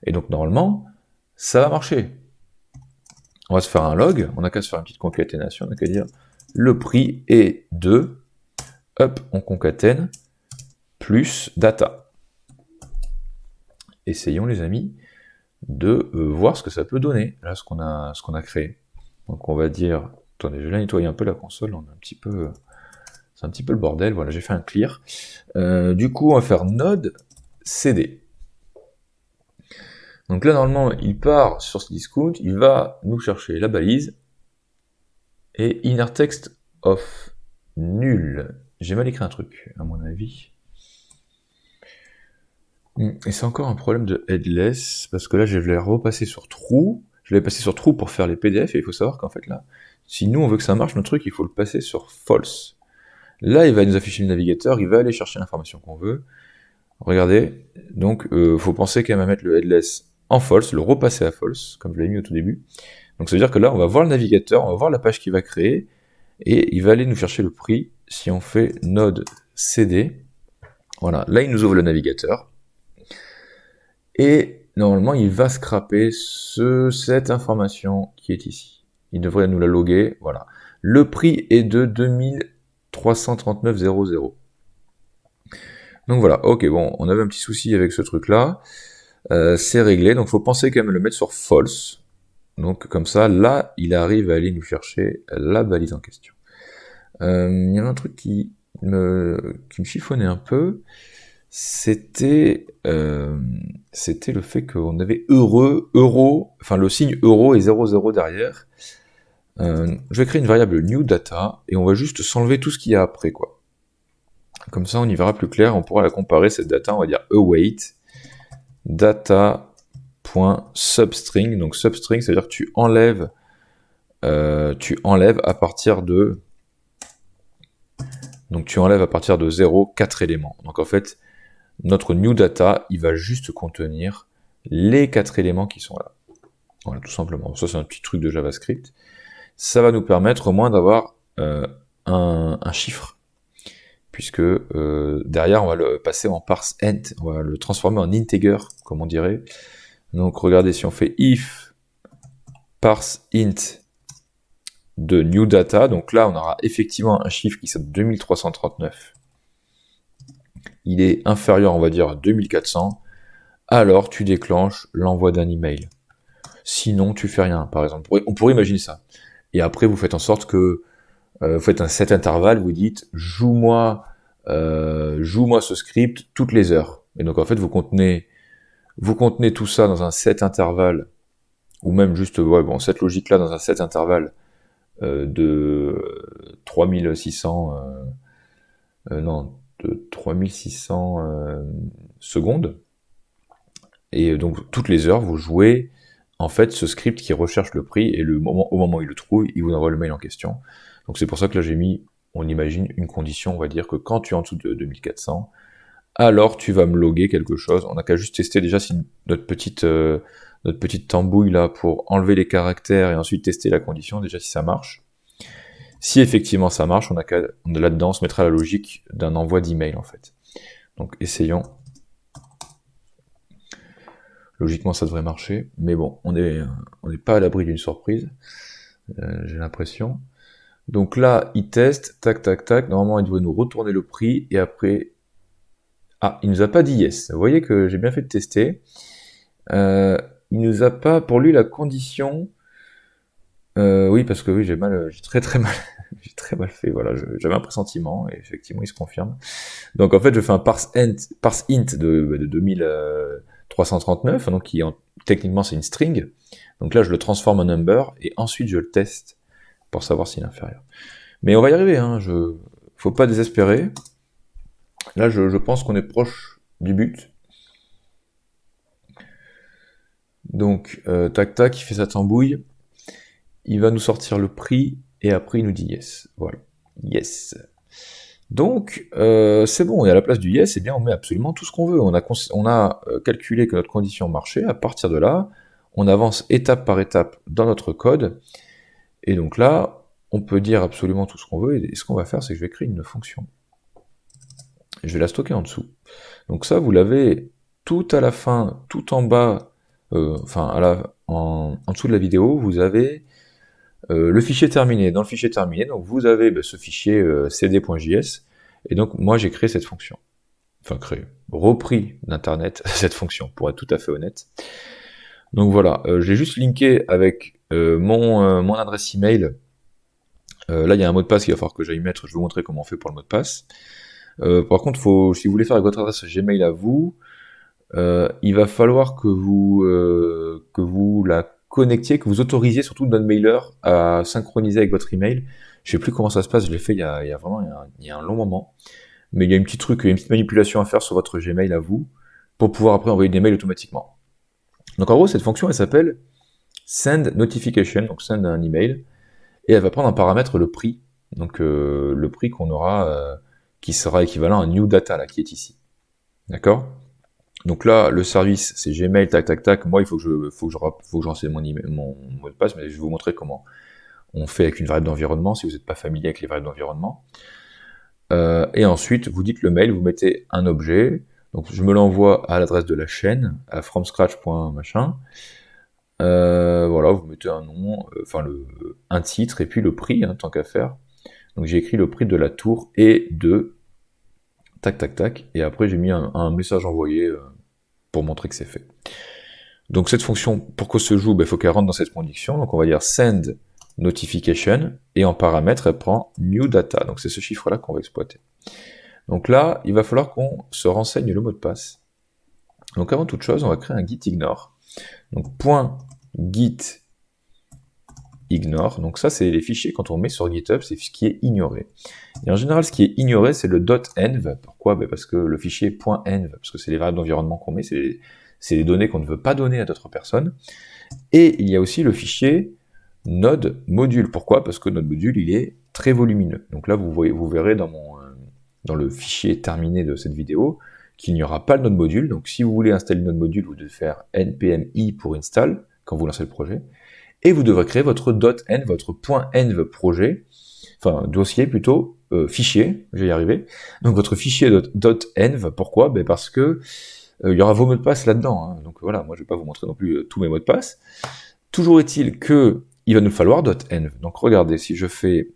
Et donc, normalement, ça va marcher. On va se faire un log, on n'a qu'à se faire une petite concaténation, on n'a qu'à dire le prix est de, hop, on concatène, plus data. Essayons, les amis, de voir ce que ça peut donner, là, ce qu'on a créé. Donc, on va dire, attendez, je vais nettoyer un peu la console, on a un petit peu... C'est un petit peu le bordel, voilà, j'ai fait un clear. Du coup, on va faire node cd. Donc là, normalement, il part sur ce discount, il va nous chercher la balise, et inner text of nul. J'ai mal écrit un truc, à mon avis. Et c'est encore un problème de headless, parce que là, je vais repasser sur true. Je l'ai passé sur true pour faire les PDF, et il faut savoir qu'en fait, là, si nous, on veut que ça marche, notre truc, il faut le passer sur false. Là, il va nous afficher le navigateur, il va aller chercher l'information qu'on veut. Regardez, donc faut penser quand même à mettre le headless en false, le repasser à false, comme je l'ai mis au tout début. Donc ça veut dire que là, on va voir le navigateur, on va voir la page qu'il va créer, et il va aller nous chercher le prix si on fait node cd. Voilà, là il nous ouvre le navigateur, et normalement il va scraper cette information qui est ici. Il devrait nous la loguer, voilà. Le prix est de 2339,00. Donc voilà, ok, bon, on avait un petit souci avec ce truc-là, c'est réglé, donc il faut penser quand même à le mettre sur false, donc comme ça, là, il arrive à aller nous chercher la balise en question. Il y avait un truc qui me chiffonnait un peu, c'était le fait qu'on avait euro, enfin le signe euro et 00 derrière. Je vais créer une variable new data, et on va juste s'enlever tout ce qu'il y a après, quoi. Comme ça, on y verra plus clair, on pourra la comparer, cette data, on va dire await data.substring. Donc substring, c'est-à-dire que tu enlèves à partir de... Donc tu enlèves à partir de 0, 4 éléments. Donc en fait, notre new data, il va juste contenir les 4 éléments qui sont là. Voilà, tout simplement. Ça, c'est un petit truc de JavaScript. Ça va nous permettre au moins d'avoir un chiffre, puisque derrière, on va le passer en parse int, on va le transformer en integer, comme on dirait. Donc regardez, si on fait if parse int de new data, donc là, on aura effectivement un chiffre qui s'appelle 2339. Il est inférieur, on va dire, à 2400, alors tu déclenches l'envoi d'un email. Sinon, tu fais rien, par exemple. On pourrait imaginer ça. Et après, vous faites en sorte que vous faites un set intervalle, vous dites joue-moi ce script toutes les heures. Et donc en fait, vous contenez tout ça dans un set intervalle, ou même juste cette logique-là dans un set intervalle de 3600 secondes. Et donc toutes les heures, vous jouez en fait ce script qui recherche le prix, et au moment où il le trouve, il vous envoie le mail en question. Donc c'est pour ça que là j'ai mis, on imagine une condition, on va dire que quand tu es en dessous de 2400, alors tu vas me loguer quelque chose. On n'a qu'à juste tester déjà si notre petite tambouille là pour enlever les caractères et ensuite tester la condition, déjà si ça marche. Si effectivement ça marche, on a là-dedans, on se mettra la logique d'un envoi d'email en fait. Donc essayons. Logiquement ça devrait marcher, mais bon, on n'est pas à l'abri d'une surprise, j'ai l'impression. Donc là, il teste, tac, tac, tac, normalement il devrait nous retourner le prix, et après... Ah, il nous a pas dit yes. Vous voyez que j'ai bien fait de tester. Il nous a pas, pour lui, la condition... oui, parce que oui, j'ai très mal, j'ai très mal fait, voilà, j'avais un pressentiment, et effectivement, il se confirme. Donc en fait, je fais un parse int de 2339, donc techniquement c'est une string. Donc là, je le transforme en number, et ensuite je le teste pour savoir s'il est inférieur. Mais on va y arriver, hein, faut pas désespérer. Là, je pense qu'on est proche du but. Donc, tac tac, il fait sa tambouille. Il va nous sortir le prix, et après il nous dit yes. Voilà. Yes. Donc, c'est bon, et à la place du yes, eh bien, on met absolument tout ce qu'on veut. On a calculé que notre condition marchait. À partir de là, on avance étape par étape dans notre code. Et donc là, on peut dire absolument tout ce qu'on veut. Et ce qu'on va faire, c'est que je vais créer une fonction. Je vais la stocker en dessous. Donc ça, vous l'avez tout à la fin, tout en bas, en dessous de la vidéo, vous avez le fichier terminé. Dans le fichier terminé, donc vous avez ce fichier cd.js, et donc moi j'ai créé cette fonction. Enfin repris d'internet cette fonction, pour être tout à fait honnête. Donc voilà, j'ai juste linké avec mon adresse email. Là il y a un mot de passe qu'il va falloir que j'aille mettre, je vais vous montrer comment on fait pour le mot de passe. Par contre, si vous voulez faire avec votre adresse Gmail à vous, il va falloir que vous la connectiez, que vous autorisiez surtout notre mailer à synchroniser avec votre email. Je sais plus comment ça se passe, je l'ai fait il y a vraiment un long moment. Mais il y a une petite manipulation à faire sur votre Gmail à vous, pour pouvoir après envoyer des mails automatiquement. Donc en gros, cette fonction, elle s'appelle send notification, donc send un email, et elle va prendre en paramètre le prix, donc le prix qu'on aura, qui sera équivalent à new data, là, qui est ici. D'accord? Donc là, le service, c'est Gmail, tac, tac, tac. Moi, il faut que je renseigne mon mot de passe, mais je vais vous montrer comment on fait avec une variable d'environnement, si vous n'êtes pas familier avec les variables d'environnement. Et ensuite, vous dites le mail, vous mettez un objet. Donc, je me l'envoie à l'adresse de la chaîne, à fromscratch.machin. Voilà, vous mettez un nom, un titre, et puis le prix, hein, tant qu'à faire. Donc, j'ai écrit le prix de la tour et de tac, tac, tac. Et après, j'ai mis un message envoyé pour montrer que c'est fait. Donc, cette fonction, pour que se joue, il faut qu'elle rentre dans cette condition. Donc, on va dire send notification, et en paramètre, elle prend new data. Donc, c'est ce chiffre-là qu'on va exploiter. Donc là, il va falloir qu'on se renseigne le mot de passe. Donc, avant toute chose, on va créer un git ignore. Donc, .git ignore. Donc ça, c'est les fichiers, quand on met sur GitHub, c'est ce qui est ignoré. Et en général, ce qui est ignoré, c'est le .env. Pourquoi? Parce que le fichier .env, parce que c'est les variables d'environnement qu'on met, c'est les données qu'on ne veut pas donner à d'autres personnes. Et il y a aussi le fichier node module. Pourquoi? Parce que notre module, il est très volumineux. Donc là, vous verrez dans le fichier terminé de cette vidéo qu'il n'y aura pas le node module. Donc si vous voulez installer le node module, vous devez faire npm i pour install quand vous lancez le projet. Et vous devrez créer votre .env, votre .env projet, enfin dossier plutôt, fichier, je vais y arriver. Donc votre fichier .env, pourquoi? Parce que il y aura vos mots de passe là-dedans. Hein. Donc voilà, moi je vais pas vous montrer non plus tous mes mots de passe. Toujours est-il que il va nous falloir .env. Donc regardez, si je fais...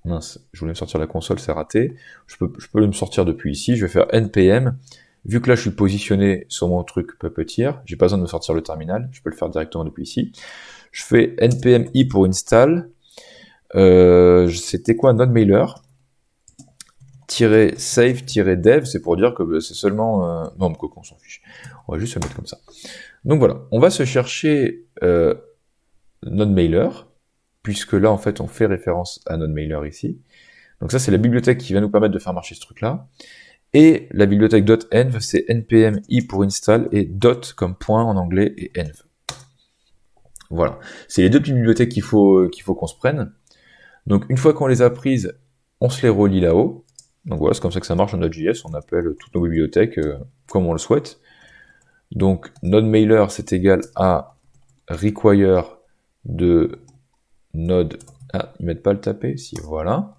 Mince, je voulais me sortir la console, c'est raté. Je peux me sortir depuis ici, je vais faire npm. Vu que là je suis positionné sur mon truc Puppeteer, j'ai pas besoin de me sortir le terminal, je peux le faire directement depuis ici. Je fais npm i pour install. C'était quoi, node mailer -save-dev, c'est pour dire que c'est seulement... Non, mais on s'en fiche. On va juste se mettre comme ça. Donc voilà, on va se chercher node mailer, puisque là, en fait, on fait référence à node mailer ici. Donc ça, c'est la bibliothèque qui va nous permettre de faire marcher ce truc-là. Et la bibliothèque .env, c'est npm i pour install, et dot comme point en anglais, et env. Voilà, c'est les deux petites bibliothèques qu'il faut qu'on se prenne. Donc une fois qu'on les a prises, on se les relie là-haut. Donc voilà, c'est comme ça que ça marche en Node.js, on appelle toutes nos bibliothèques comme on le souhaite. Donc NodeMailer, c'est égal à require de node... Ah, ils mettent pas le taper, si, voilà.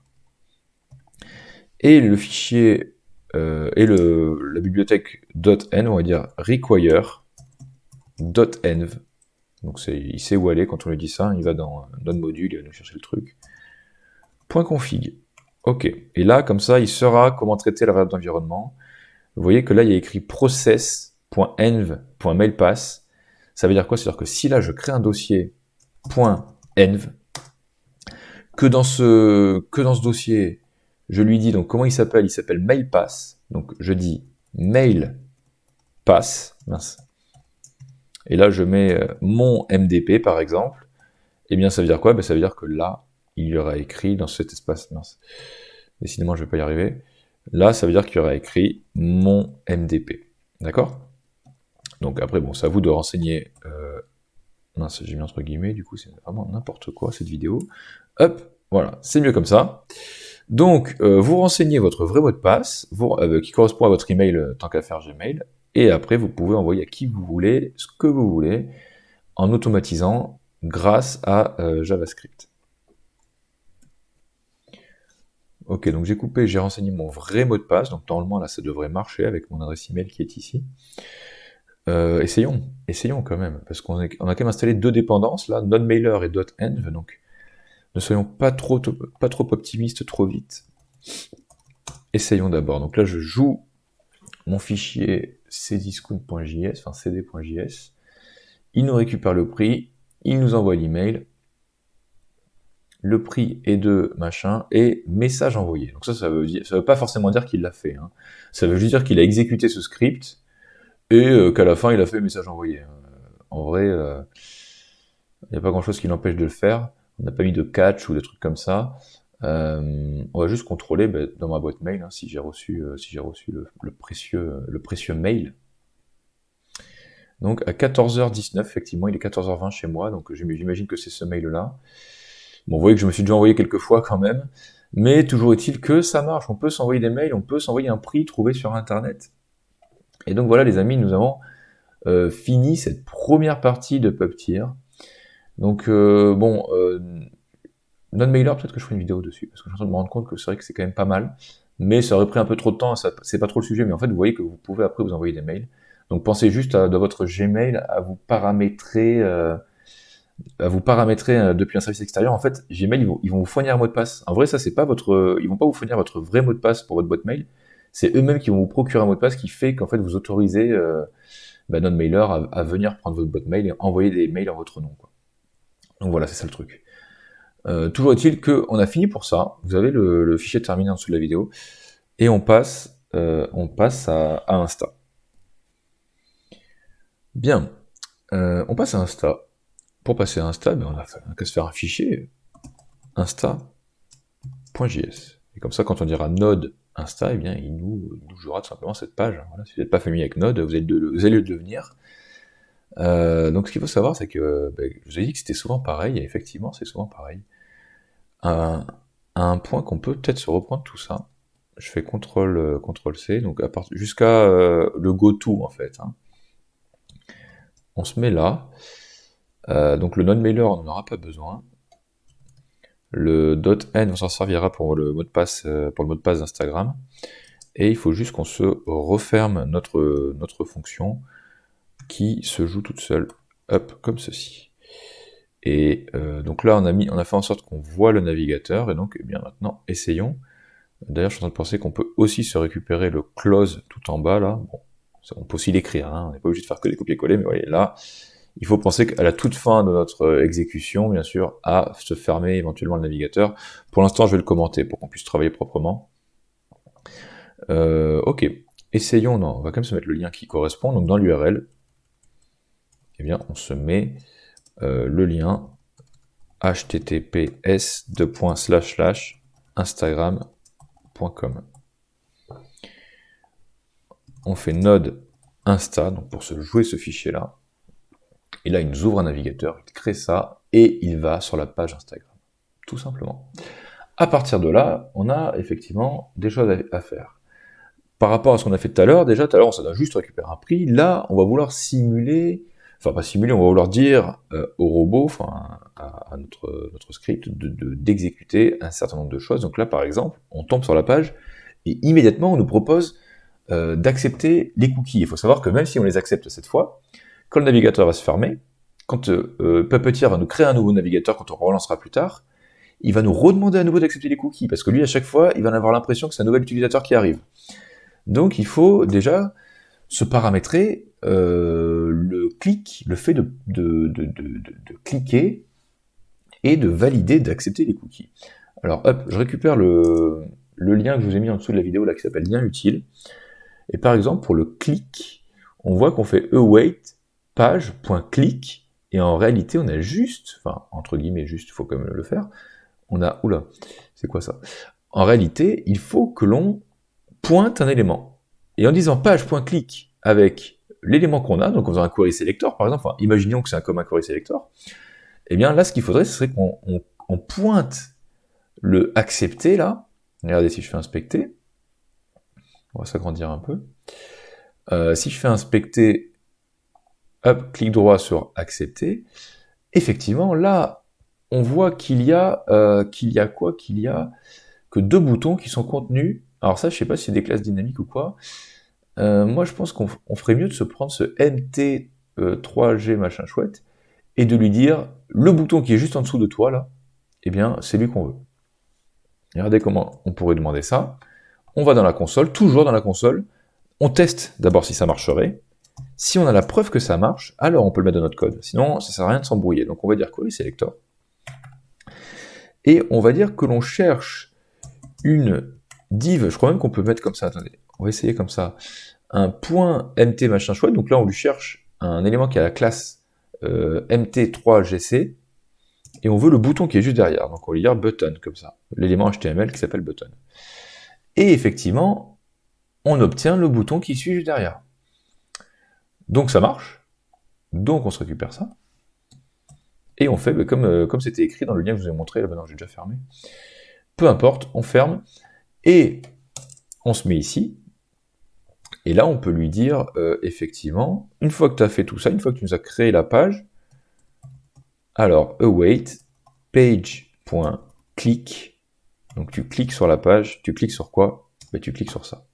Et le fichier, la bibliothèque .env, on va dire require .env. Donc il sait où aller quand on lui dit ça, il va dans Node module, il va nous chercher le truc. .config. Ok. Et là, comme ça, il saura comment traiter la variable d'environnement. Vous voyez que là, il y a écrit process.env.mailpass. Ça veut dire quoi? C'est-à-dire que si là, je crée un dossier .env, que dans ce dossier, je lui dis, donc comment il s'appelle mailpass. Donc je dis mailpass, mince. Et là, je mets mon MDP, par exemple. Eh bien, ça veut dire quoi? Ça veut dire que là, il y aura écrit dans cet espace, mince. Décidément, je ne vais pas y arriver. Là, ça veut dire qu'il y aura écrit mon MDP. D'accord? Donc après, bon, c'est à vous de renseigner. Mince, j'ai mis entre guillemets, du coup, c'est vraiment n'importe quoi cette vidéo. Hop, voilà, c'est mieux comme ça. Donc, vous renseignez votre vrai mot de passe, qui correspond à votre email, tant qu'à faire Gmail, et après, vous pouvez envoyer à qui vous voulez, ce que vous voulez, en automatisant grâce à JavaScript. Ok, donc j'ai renseigné mon vrai mot de passe, donc normalement là ça devrait marcher avec mon adresse email qui est ici. Essayons quand même, parce qu'on a quand même installé deux dépendances là, NodeMailer et .env, donc ne soyons pas trop optimistes trop vite. Essayons d'abord. Donc là je joue mon fichier cdiscount.js, enfin cd.js. Il nous récupère le prix, il nous envoie l'email. Le prix est de machin, et message envoyé. Donc ça veut pas forcément dire qu'il l'a fait. Hein. Ça veut juste dire qu'il a exécuté ce script, et qu'à la fin, il a fait message envoyé. En vrai, il n'y a pas grand-chose qui l'empêche de le faire. On n'a pas mis de catch ou de trucs comme ça. On va juste contrôler dans ma boîte mail si j'ai reçu, le précieux mail. Donc à 14h19, effectivement, il est 14h20 chez moi, donc j'imagine que c'est ce mail-là. Bon, vous voyez que je me suis déjà envoyé quelques fois quand même, mais toujours est-il que ça marche, on peut s'envoyer des mails, on peut s'envoyer un prix trouvé sur Internet. Et donc voilà les amis, nous avons fini cette première partie de Puppeteer. Donc NodeMailer, peut-être que je ferai une vidéo dessus, parce que je suis en train de me rendre compte que c'est vrai que c'est quand même pas mal, mais ça aurait pris un peu trop de temps, c'est pas trop le sujet, mais en fait vous voyez que vous pouvez après vous envoyer des mails. Donc pensez juste dans votre Gmail à vous paramétrer... depuis un service extérieur, en fait, Gmail, ils vont vous fournir un mot de passe. En vrai, ça, c'est pas ils vont pas vous fournir votre vrai mot de passe pour votre boîte mail. C'est eux-mêmes qui vont vous procurer un mot de passe qui fait qu'en fait, vous autorisez NodeMailer à venir prendre votre boîte mail et envoyer des mails en votre nom, quoi. Donc voilà, c'est ça le truc. Toujours est-il qu'on a fini pour ça. Vous avez le fichier terminé en dessous de la vidéo. Et on passe à Insta. Bien. On passe à Insta. Pour passer à Insta, on a qu'à se faire un fichier insta.js. Et comme ça, quand on dira Node Insta, eh bien, il nous jouera tout simplement cette page. Voilà, si vous n'êtes pas familier avec Node, vous allez le devenir. Donc ce qu'il faut savoir, c'est que je vous ai dit que c'était souvent pareil, et effectivement, c'est souvent pareil. À un point qu'on peut peut-être se reprendre tout ça. Je fais CTRL-C, donc jusqu'à le goto, en fait. Hein. On se met là. Donc le NodeMailer, on n'en aura pas besoin. Le .env, on s'en servira pour le mot de passe d'Instagram. Et il faut juste qu'on se referme notre fonction qui se joue toute seule. Hop, comme ceci. Et donc là, on a fait en sorte qu'on voit le navigateur. Et donc, eh bien maintenant, essayons. D'ailleurs, je suis en train de penser qu'on peut aussi se récupérer le close tout en bas, là. Bon, on peut aussi l'écrire, hein, on n'est pas obligé de faire que des copier-coller, mais voyez, là, il faut penser qu'à la toute fin de notre exécution, bien sûr, à se fermer éventuellement le navigateur. Pour l'instant, je vais le commenter pour qu'on puisse travailler proprement. Ok, essayons, non, on va quand même se mettre le lien qui correspond, donc dans l'URL, eh bien, on se met le lien https://instagram.com. On fait node insta, donc pour se jouer ce fichier-là. Et là, il nous ouvre un navigateur, il crée ça, et il va sur la page Instagram. Tout simplement. À partir de là, on a effectivement des choses à faire. Par rapport à ce qu'on a fait tout à l'heure, déjà, tout à l'heure, on s'en a juste récupéré un prix. Là, on va vouloir simuler, enfin pas simuler, on va vouloir dire au robot, enfin à notre script, d'exécuter un certain nombre de choses. Donc là, par exemple, on tombe sur la page et immédiatement, on nous propose d'accepter les cookies. Il faut savoir que même si on les accepte cette fois, quand le navigateur va se fermer, quand Puppeteer va nous créer un nouveau navigateur, quand on relancera plus tard, il va nous redemander à nouveau d'accepter les cookies, parce que lui, à chaque fois, il va en avoir l'impression que c'est un nouvel utilisateur qui arrive. Donc il faut déjà se paramétrer le clic, le fait de cliquer et de valider, d'accepter les cookies. Alors hop, je récupère le lien que je vous ai mis en dessous de la vidéo là qui s'appelle lien utile. Et par exemple pour le clic, on voit qu'on fait await page.click et en réalité on a juste, enfin entre guillemets juste, il faut quand même le faire, on a, oula, c'est quoi ça? En réalité, il faut que l'on pointe un élément. Et en disant page.click avec l'élément qu'on a, donc en faisant un query selector par exemple, enfin, imaginons que c'est un commun query selector, et bien là ce qu'il faudrait, ce serait qu'on pointe le accepter là. Regardez si je fais inspecter, on va s'agrandir un peu. Si je fais inspecter, hop, clic droit sur accepter, effectivement là on voit qu'il y a que deux boutons qui sont contenus. Alors ça, je sais pas si c'est des classes dynamiques ou quoi. Moi, je pense qu'on ferait mieux de se prendre ce MT3G machin chouette et de lui dire le bouton qui est juste en dessous de toi là, eh bien, c'est lui qu'on veut. Regardez comment on pourrait demander ça. On va dans la console, toujours dans la console. On teste d'abord si ça marcherait. Si on a la preuve que ça marche, alors on peut le mettre dans notre code. Sinon, ça sert à rien de s'embrouiller. Donc on va dire query selector. Et on va dire que l'on cherche une div, je crois même qu'on peut mettre comme ça, attendez, on va essayer comme ça, un point mt machin chouette, donc là on lui cherche un élément qui a la classe mt3gc, et on veut le bouton qui est juste derrière, donc on va lui dire button, comme ça, l'élément HTML qui s'appelle button. Et effectivement, on obtient le bouton qui suit juste derrière. Donc ça marche, donc on se récupère ça, et on fait comme c'était écrit dans le lien que je vous ai montré, là maintenant j'ai déjà fermé, peu importe, on ferme, et on se met ici, et là on peut lui dire, effectivement, une fois que tu as fait tout ça, une fois que tu nous as créé la page, alors await page.click, donc tu cliques sur la page, tu cliques sur quoi? Ben, tu cliques sur ça.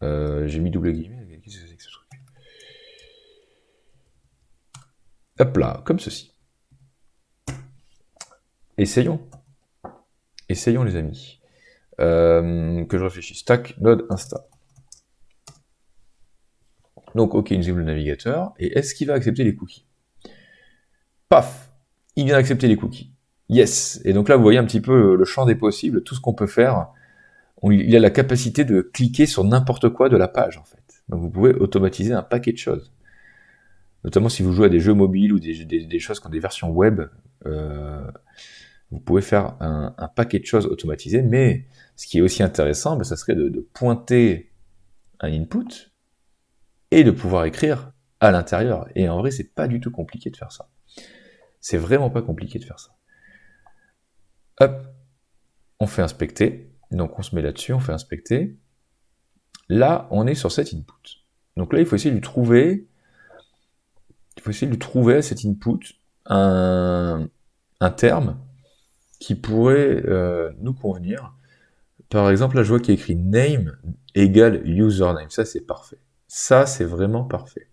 J'ai mis double guillemets, qu'est-ce que c'est que ce truc? Hop là, comme ceci. Essayons. Essayons les amis. Que je réfléchisse. Tac, node insta. Donc ok, il nous ouvre le navigateur, et est-ce qu'il va accepter les cookies? Paf, il vient d'accepter les cookies. Yes. Et donc là, vous voyez un petit peu le champ des possibles, tout ce qu'on peut faire. Il a la capacité de cliquer sur n'importe quoi de la page, en fait. Donc vous pouvez automatiser un paquet de choses. Notamment si vous jouez à des jeux mobiles ou des choses qui ont des versions web, vous pouvez faire un paquet de choses automatisées, mais ce qui est aussi intéressant, ben, ça serait de pointer un input et de pouvoir écrire à l'intérieur. Et en vrai, c'est pas du tout compliqué de faire ça. C'est vraiment pas compliqué de faire ça. Hop, on fait inspecter, donc on se met là-dessus, on fait inspecter. Là, on est sur cet input. Donc là, il faut essayer de lui trouver, à cet input un terme qui pourrait nous convenir. Par exemple, là, je vois qu'il y a écrit name égale username. Ça, c'est parfait. Ça, c'est vraiment parfait.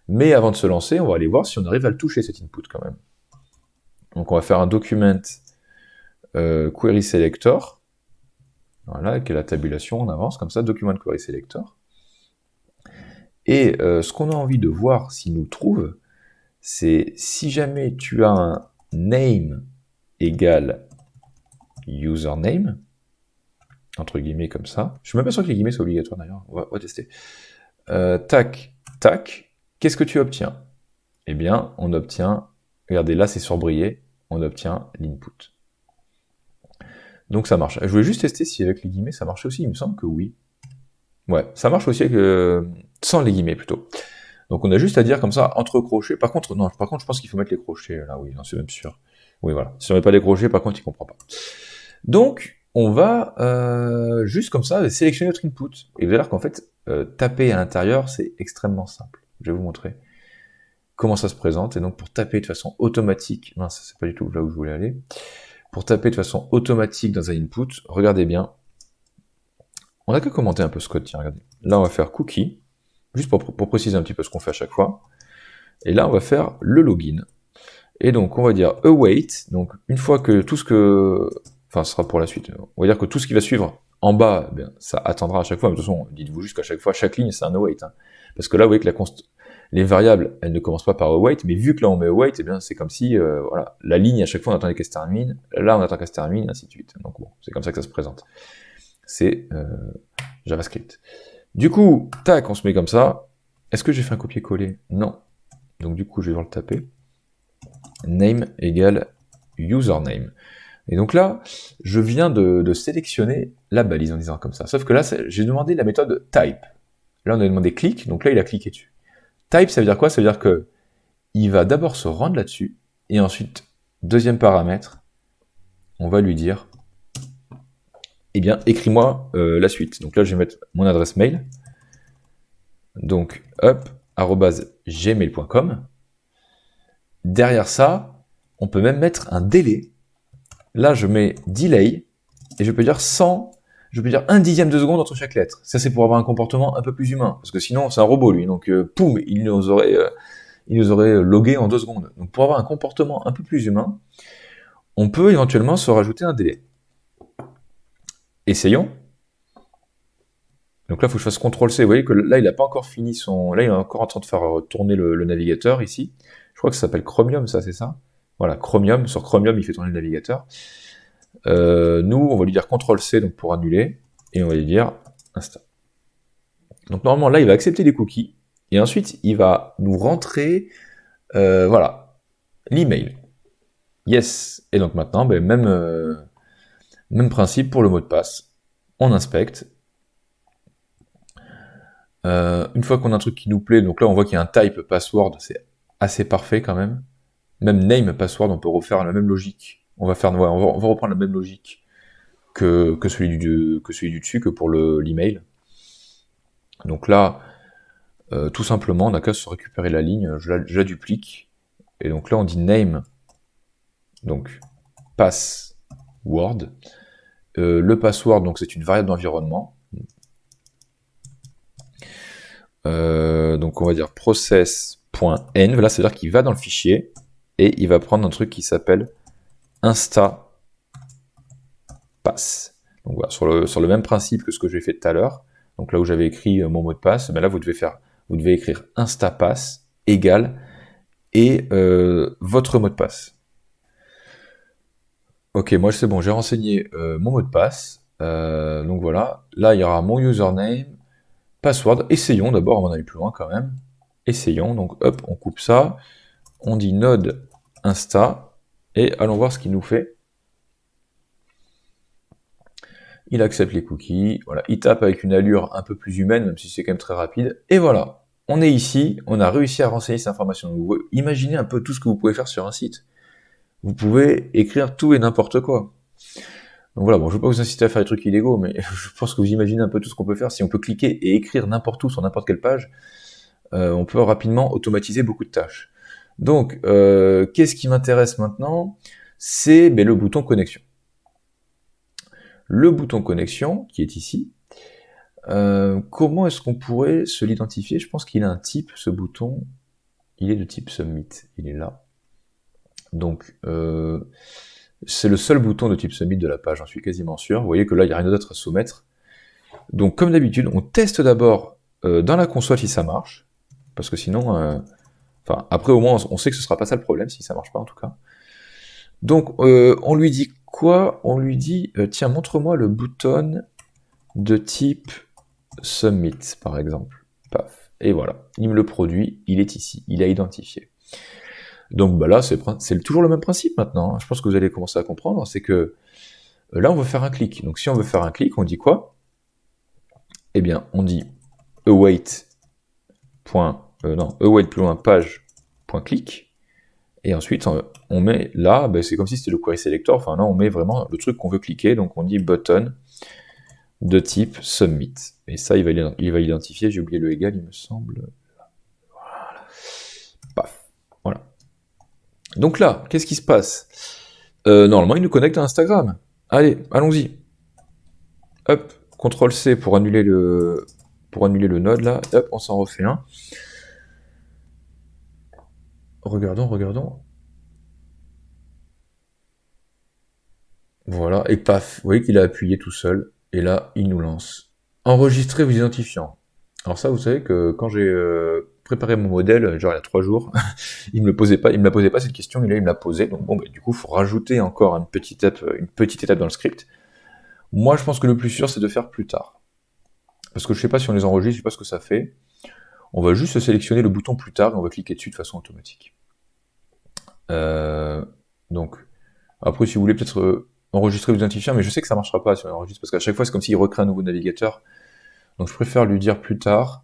Mais avant de se lancer, on va aller voir si on arrive à le toucher, cet input, quand même. Donc, on va faire un document query selector. Voilà, avec la tabulation, on avance comme ça, document query selector. Et ce qu'on a envie de voir s'il nous trouve, c'est si jamais tu as un name égale username, entre guillemets comme ça. Je suis même pas sûr que les guillemets soient obligatoires d'ailleurs, on va tester. Tac, tac, qu'est-ce que tu obtiens? Eh bien, on obtient, regardez, là c'est surbrillé, on obtient l'input. Donc ça marche. Je voulais juste tester si avec les guillemets ça marchait aussi, il me semble que oui. Ouais, ça marche aussi avec, sans les guillemets plutôt. Donc on a juste à dire comme ça, entre crochets. Par contre, non, je pense qu'il faut mettre les crochets, là, oui, non, c'est même sûr. Oui, voilà. Si on met pas les crochets, par contre, il comprend pas. Donc, on va juste comme ça sélectionner notre input. Et vous allez voir qu'en fait, taper à l'intérieur, c'est extrêmement simple. Je vais vous montrer comment ça se présente. Et donc, pour taper de façon automatique, non, ça c'est pas du tout là où je voulais aller. Pour taper de façon automatique dans un input, regardez bien. On n'a qu'à commenter un peu ce code, tiens, regardez. Là, on va faire cookie, juste pour préciser un petit peu ce qu'on fait à chaque fois. Et là, on va faire le login. Et donc, on va dire await. Donc, une fois que tout ce que... Enfin, ce sera pour la suite. On va dire que tout ce qui va suivre en bas, eh bien, ça attendra à chaque fois. Mais de toute façon, dites-vous juste qu'à chaque fois, chaque ligne, c'est un await. Hein. Parce que là, vous voyez que les variables, elles ne commencent pas par await, mais vu que là, on met await, eh bien, c'est comme si, voilà, la ligne, à chaque fois, on attendait qu'elle se termine. Là, on attend qu'elle se termine, ainsi de suite. Donc, bon, c'est comme ça que ça se présente. C'est JavaScript. Du coup, tac, on se met comme ça. Est-ce que j'ai fait un copier-coller? Non. Donc, du coup, je vais devoir le taper. Name égale username. Et donc là, je viens de sélectionner la balise en disant comme ça. Sauf que là, j'ai demandé la méthode type. Là, on a demandé click, donc là, il a cliqué dessus. Type, ça veut dire quoi? Ça veut dire que il va d'abord se rendre là-dessus, et ensuite, deuxième paramètre, on va lui dire, eh bien, écris-moi la suite. Donc là, je vais mettre mon adresse mail. Donc, up@gmail.com. Derrière ça, on peut même mettre un délai. Là, je mets delay, et je peux dire 1 dixième de seconde entre chaque lettre. Ça, c'est pour avoir un comportement un peu plus humain, parce que sinon, c'est un robot, lui. Donc, poum, il nous aurait logué en 2 secondes. Donc, pour avoir un comportement un peu plus humain, on peut éventuellement se rajouter un délai. Essayons. Donc là, il faut que je fasse CTRL-C. Vous voyez que là, il n'a pas encore fini son... Là, il est encore en train de faire tourner le navigateur, ici. Je crois que ça s'appelle Chromium, ça, c'est ça? Voilà, Chromium. Sur Chromium, il fait tourner le navigateur. Nous, on va lui dire CTRL-C donc pour annuler, et on va lui dire Insta. Donc normalement, là, il va accepter les cookies, et ensuite, il va nous rentrer, voilà, l'email. Yes. Et donc maintenant, ben, même principe pour le mot de passe. On inspecte. Une fois qu'on a un truc qui nous plaît, donc là, on voit qu'il y a un type password, c'est assez parfait quand même. Même name password, on peut refaire la même logique. On va reprendre la même logique que celui du dessus, que pour l'email. Donc là, tout simplement, on n'a qu'à se récupérer la ligne, je la duplique, et donc là on dit name, donc password. Le password, donc c'est une variable d'environnement. Donc on va dire process.env, là c'est-à-dire qu'il va dans le fichier, et il va prendre un truc qui s'appelle instapass. Donc voilà, sur le même principe que ce que j'ai fait tout à l'heure. Donc là où j'avais écrit mon mot de passe, ben là vous devez écrire instapass égale et votre mot de passe. Ok, moi c'est bon, j'ai renseigné mon mot de passe. Donc voilà, là il y aura mon username, password. Essayons d'abord, on va aller plus loin quand même. Essayons, donc hop, on coupe ça. On dit node insta et allons voir ce qu'il nous fait. Il accepte les cookies, voilà, il tape avec une allure un peu plus humaine, même si c'est quand même très rapide, et voilà, on est ici, on a réussi à renseigner cette information. Donc, vous imaginez un peu tout ce que vous pouvez faire sur un site. Vous pouvez écrire tout et n'importe quoi. Donc voilà, bon, je ne veux pas vous inciter à faire des trucs illégaux, mais je pense que vous imaginez un peu tout ce qu'on peut faire. Si on peut cliquer et écrire n'importe où sur n'importe quelle page, on peut rapidement automatiser beaucoup de tâches. Donc, qu'est-ce qui m'intéresse maintenant? C'est le bouton connexion. Le bouton connexion, qui est ici, comment est-ce qu'on pourrait se l'identifier? Je pense qu'il a un type, ce bouton, il est de type submit, il est là. Donc, c'est le seul bouton de type submit de la page, j'en suis quasiment sûr. Vous voyez que là, il n'y a rien d'autre à soumettre. Donc, comme d'habitude, on teste d'abord dans la console si ça marche, parce que sinon, enfin, après au moins, on sait que ce sera pas ça le problème, si ça marche pas en tout cas. Donc, on lui dit quoi? On lui dit, tiens, montre-moi le bouton de type submit, par exemple. Paf. Et voilà, il me le produit, il est ici, il a identifié. Donc bah là, c'est toujours le même principe maintenant. Je pense que vous allez commencer à comprendre, c'est que là, on veut faire un clic. Donc si on veut faire un clic, on dit quoi? Eh bien, on dit await plus loin page.click. Et ensuite, on met là, ben, c'est comme si c'était le query selector, enfin là, on met vraiment le truc qu'on veut cliquer, donc on dit button de type submit. Et ça, il va l'identifier, j'ai oublié le égal, il me semble. Voilà. Paf. Voilà. Donc là, qu'est-ce qui se passe? Normalement, il nous connecte à Instagram. Allez, allons-y. Hop, CTRL-C pour annuler le node, là. Hop, on s'en refait un. Regardons. Voilà, et paf, vous voyez qu'il a appuyé tout seul, et là, il nous lance. Enregistrer vos identifiants. Alors ça, vous savez que quand j'ai préparé mon modèle, genre il y a 3 jours, il me la posait pas cette question, mais là il me l'a posée, donc bon, bah, du coup, il faut rajouter encore une petite étape dans le script. Moi, je pense que le plus sûr, c'est de faire plus tard. Parce que je sais pas si on les enregistre, je sais pas ce que ça fait. On va juste sélectionner le bouton plus tard, et on va cliquer dessus de façon automatique. Donc, après, si vous voulez peut-être enregistrer vos identifiants, mais je sais que ça marchera pas si on enregistre, parce qu'à chaque fois, c'est comme s'il recrée un nouveau navigateur. Donc, je préfère lui dire plus tard.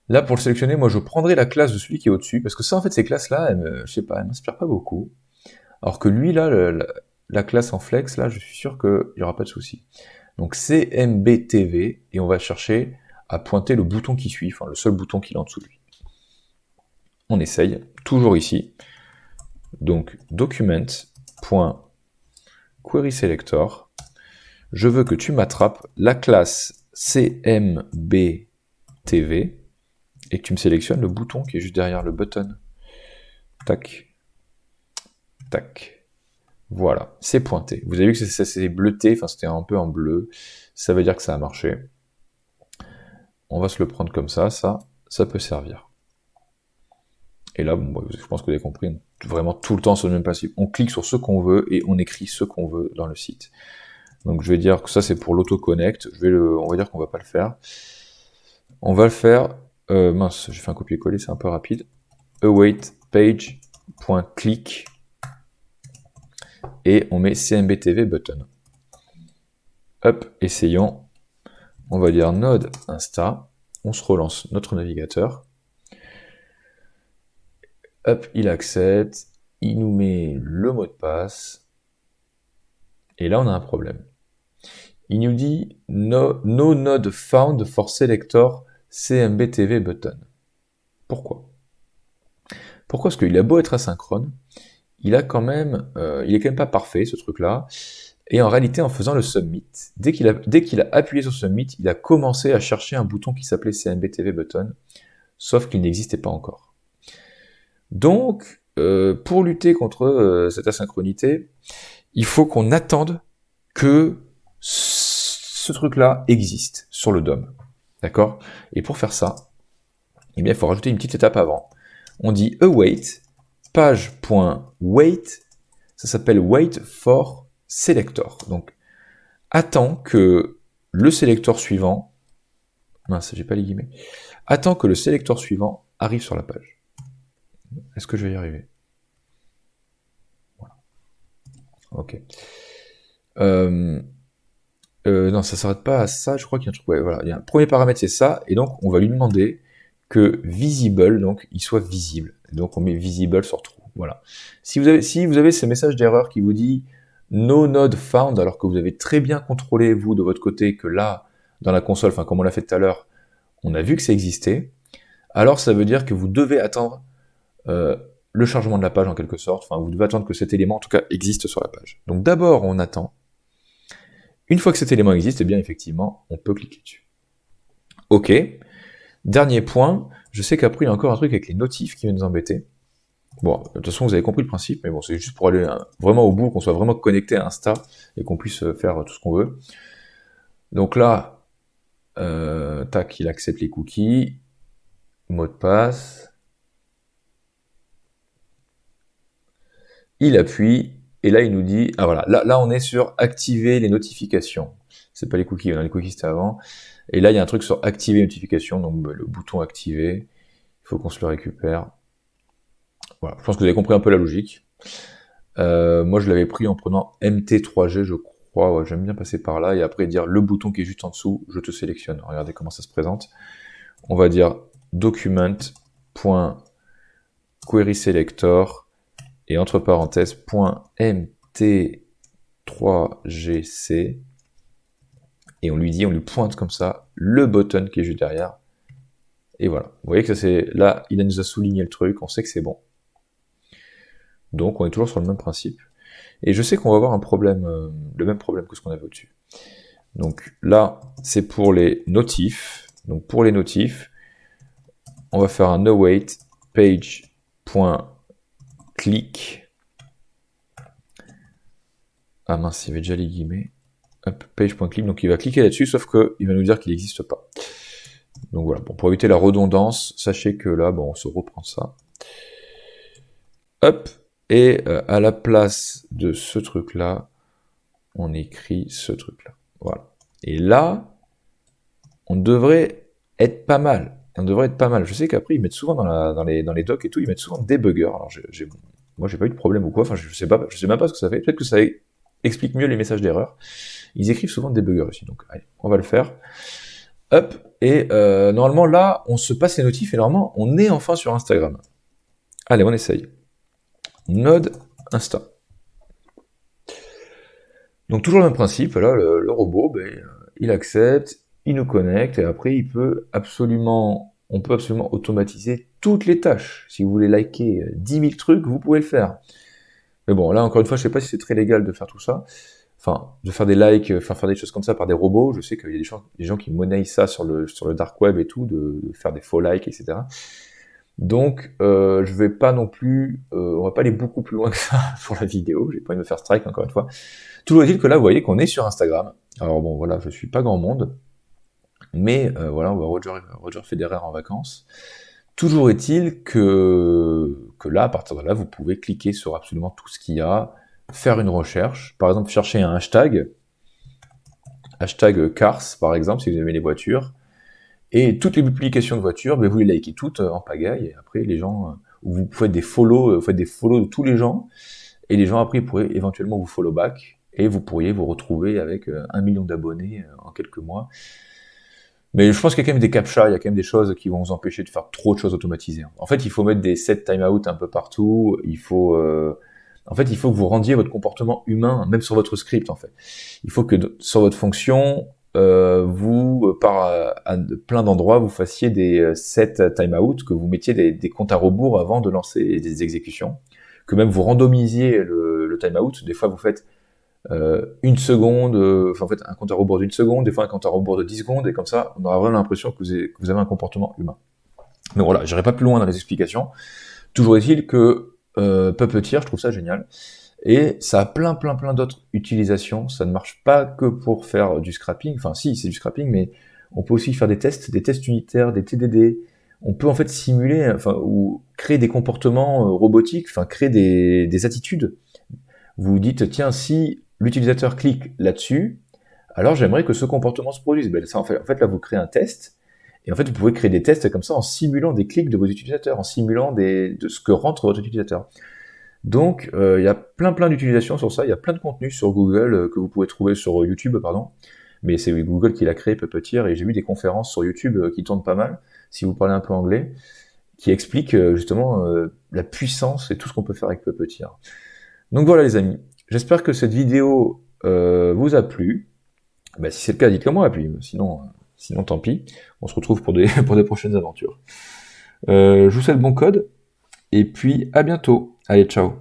Là, pour le sélectionner, moi, je prendrai la classe de celui qui est au-dessus, parce que ça, en fait, ces classes-là, je sais pas, elles m'inspirent pas beaucoup. Alors que lui, là, la classe en flex, là, je suis sûr qu'il n'y aura pas de souci. Donc, CMBTV, et on va chercher à pointer le bouton qui suit, enfin, le seul bouton qu'il a en dessous de lui. On essaye, toujours ici. Donc, document.querySelector. Je veux que tu m'attrapes la classe CMBTV et que tu me sélectionnes le bouton qui est juste derrière le button. Tac. Tac. Voilà, c'est pointé. Vous avez vu que ça s'est bleuté, enfin c'était un peu en bleu. Ça veut dire que ça a marché. On va se le prendre comme ça peut servir. Et là, bon, je pense que vous avez compris, vraiment tout le temps sur le même principe. On clique sur ce qu'on veut et on écrit ce qu'on veut dans le site. Donc je vais dire que ça c'est pour l'autoconnect. On va dire qu'on va pas le faire. On va le faire. Mince, j'ai fait un copier-coller, c'est un peu rapide. Await page.click et on met CMBTV button. Hop, essayons. On va dire node insta. On se relance notre navigateur. Hop, il accepte. Il nous met le mot de passe. Et là, on a un problème. Il nous dit no node found for selector CMBTV button. Pourquoi? Pourquoi? Parce qu'il a beau être asynchrone, il est quand même pas parfait ce truc-là. Et en réalité, en faisant le submit, dès qu'il a appuyé sur submit, il a commencé à chercher un bouton qui s'appelait CMBTV button, sauf qu'il n'existait pas encore. Donc, pour lutter contre cette asynchronité, il faut qu'on attende que ce truc-là existe sur le DOM. D'accord? Et pour faire ça, eh bien, il faut rajouter une petite étape avant. On dit await, page.wait, ça s'appelle wait for selector. Donc, attends que le selector suivant, mince, j'ai pas les guillemets, attends que le selector suivant arrive sur la page. Est-ce que je vais y arriver? Voilà. Ok. Non, ça s'arrête pas à ça, je crois qu'il y a un truc, ouais, voilà. Il y a un premier paramètre, c'est ça, et donc on va lui demander que visible, donc il soit visible. Donc on met visible sur true, voilà. Si vous avez ce message d'erreur qui vous dit no node found, alors que vous avez très bien contrôlé, vous, de votre côté, que là, dans la console, enfin comme on l'a fait tout à l'heure, on a vu que ça existait, alors ça veut dire que vous devez attendre le chargement de la page en quelque sorte, enfin vous devez attendre que cet élément en tout cas existe sur la page. Donc d'abord on attend. Une fois que cet élément existe, eh bien effectivement, on peut cliquer dessus. Ok. Dernier point, je sais qu'après il y a encore un truc avec les notifs qui vient nous embêter. Bon, de toute façon vous avez compris le principe, mais bon, c'est juste pour aller vraiment au bout, qu'on soit vraiment connecté à Insta et qu'on puisse faire tout ce qu'on veut. Donc là, tac, il accepte les cookies, mot de passe, il appuie, et là il nous dit, ah voilà, là on est sur activer les notifications. C'est pas les cookies, les cookies c'était avant. Et là il y a un truc sur activer les notifications, donc le bouton activer, il faut qu'on se le récupère. Voilà, je pense que vous avez compris un peu la logique. Moi je l'avais pris en prenant MT3G, je crois, ouais, j'aime bien passer par là, et après dire le bouton qui est juste en dessous, je te sélectionne. Regardez comment ça se présente. On va dire document.querySelector, et entre parenthèses .mt3gc, et on lui pointe comme ça le button qui est juste derrière, et voilà. Vous voyez que ça c'est, là, il nous a souligné le truc, on sait que c'est bon. Donc on est toujours sur le même principe. Et je sais qu'on va avoir un problème, le même problème que ce qu'on avait au-dessus. Donc là, c'est pour les notifs. Donc pour les notifs, on va faire un await page.click. Ah mince, il y avait déjà les guillemets. Hop, page.click, donc il va cliquer là-dessus, sauf qu'il va nous dire qu'il n'existe pas. Donc voilà, bon, pour éviter la redondance, sachez que là, bon, on se reprend ça. Hop, et à la place de ce truc-là, on écrit ce truc-là. Voilà. Et là, on devrait être pas mal. On devrait être pas mal. Je sais qu'après, ils mettent souvent dans les docs et tout, ils mettent souvent debugger. Alors, moi, j'ai pas eu de problème ou quoi. Enfin, je sais même pas ce que ça fait. Peut-être que ça explique mieux les messages d'erreur. Ils écrivent souvent debugger aussi. Donc, allez, on va le faire. Hop. Et normalement, là, on se passe les notifs et normalement, on est enfin sur Instagram. Allez, on essaye. Node Insta. Donc toujours le même principe, là le robot, il accepte, il nous connecte, et après on peut absolument automatiser toutes les tâches. Si vous voulez liker 10 000 trucs, vous pouvez le faire. Mais bon, là encore une fois, je sais pas si c'est très légal de faire tout ça. Enfin, de faire des likes, faire des choses comme ça par des robots. Je sais qu'il y a des gens qui monnaient ça sur le dark web et tout, de faire des faux likes, etc. Donc, je vais pas non plus, on va pas aller beaucoup plus loin que ça pour la vidéo. J'ai pas envie de me faire strike encore une fois. Toujours est-il que là, vous voyez qu'on est sur Instagram. Alors bon, voilà, je suis pas grand monde, mais voilà, on voit Roger Federer en vacances. Toujours est-il que là, à partir de là, vous pouvez cliquer sur absolument tout ce qu'il y a, faire une recherche, par exemple chercher un hashtag cars par exemple, si vous aimez les voitures, et toutes les publications de voitures, vous les likez toutes en pagaille, et après les gens, vous faites des follow, de tous les gens, et les gens après pourraient éventuellement vous follow back, et vous pourriez vous retrouver avec 1 million d'abonnés en quelques mois. Mais je pense qu'il y a quand même des captchas, il y a quand même des choses qui vont vous empêcher de faire trop de choses automatisées. En fait, il faut mettre des set timeout un peu partout, il faut que vous rendiez votre comportement humain, même sur votre script en fait. Il faut que sur votre fonction, à plein d'endroits, vous fassiez des set timeout, que vous mettiez des comptes à rebours avant de lancer des exécutions, que même vous randomisiez le timeout. Des fois, vous faites 1 seconde, en fait, un compte à rebours d'1 seconde, des fois un compte à rebours de 10 secondes, et comme ça, on aura vraiment l'impression que vous avez un comportement humain. Mais voilà, j'irai pas plus loin dans les explications. Toujours est-il que Puppeteer, je trouve ça génial. Et ça a plein d'autres utilisations. Ça ne marche pas que pour faire du scrapping. Enfin, si, c'est du scrapping, mais on peut aussi faire des tests unitaires, des TDD. On peut en fait simuler, ou créer des comportements robotiques, créer des attitudes. Vous vous dites, tiens, si l'utilisateur clique là-dessus, alors j'aimerais que ce comportement se produise. En fait, là, vous créez un test. Et en fait, vous pouvez créer des tests comme ça en simulant des clics de vos utilisateurs, en simulant de ce que rentre votre utilisateur. Donc, il y a plein d'utilisations sur ça, il y a plein de contenus sur Google que vous pouvez trouver sur YouTube, pardon. Mais c'est Google qui l'a créé, Puppeteer, et j'ai vu des conférences sur YouTube qui tournent pas mal, si vous parlez un peu anglais, qui expliquent justement la puissance et tout ce qu'on peut faire avec Puppeteer. Donc voilà les amis, j'espère que cette vidéo vous a plu. Si c'est le cas, dites-le moi, et puis sinon tant pis, on se retrouve pour des prochaines aventures. Je vous souhaite bon code, et puis à bientôt. Allez, ciao.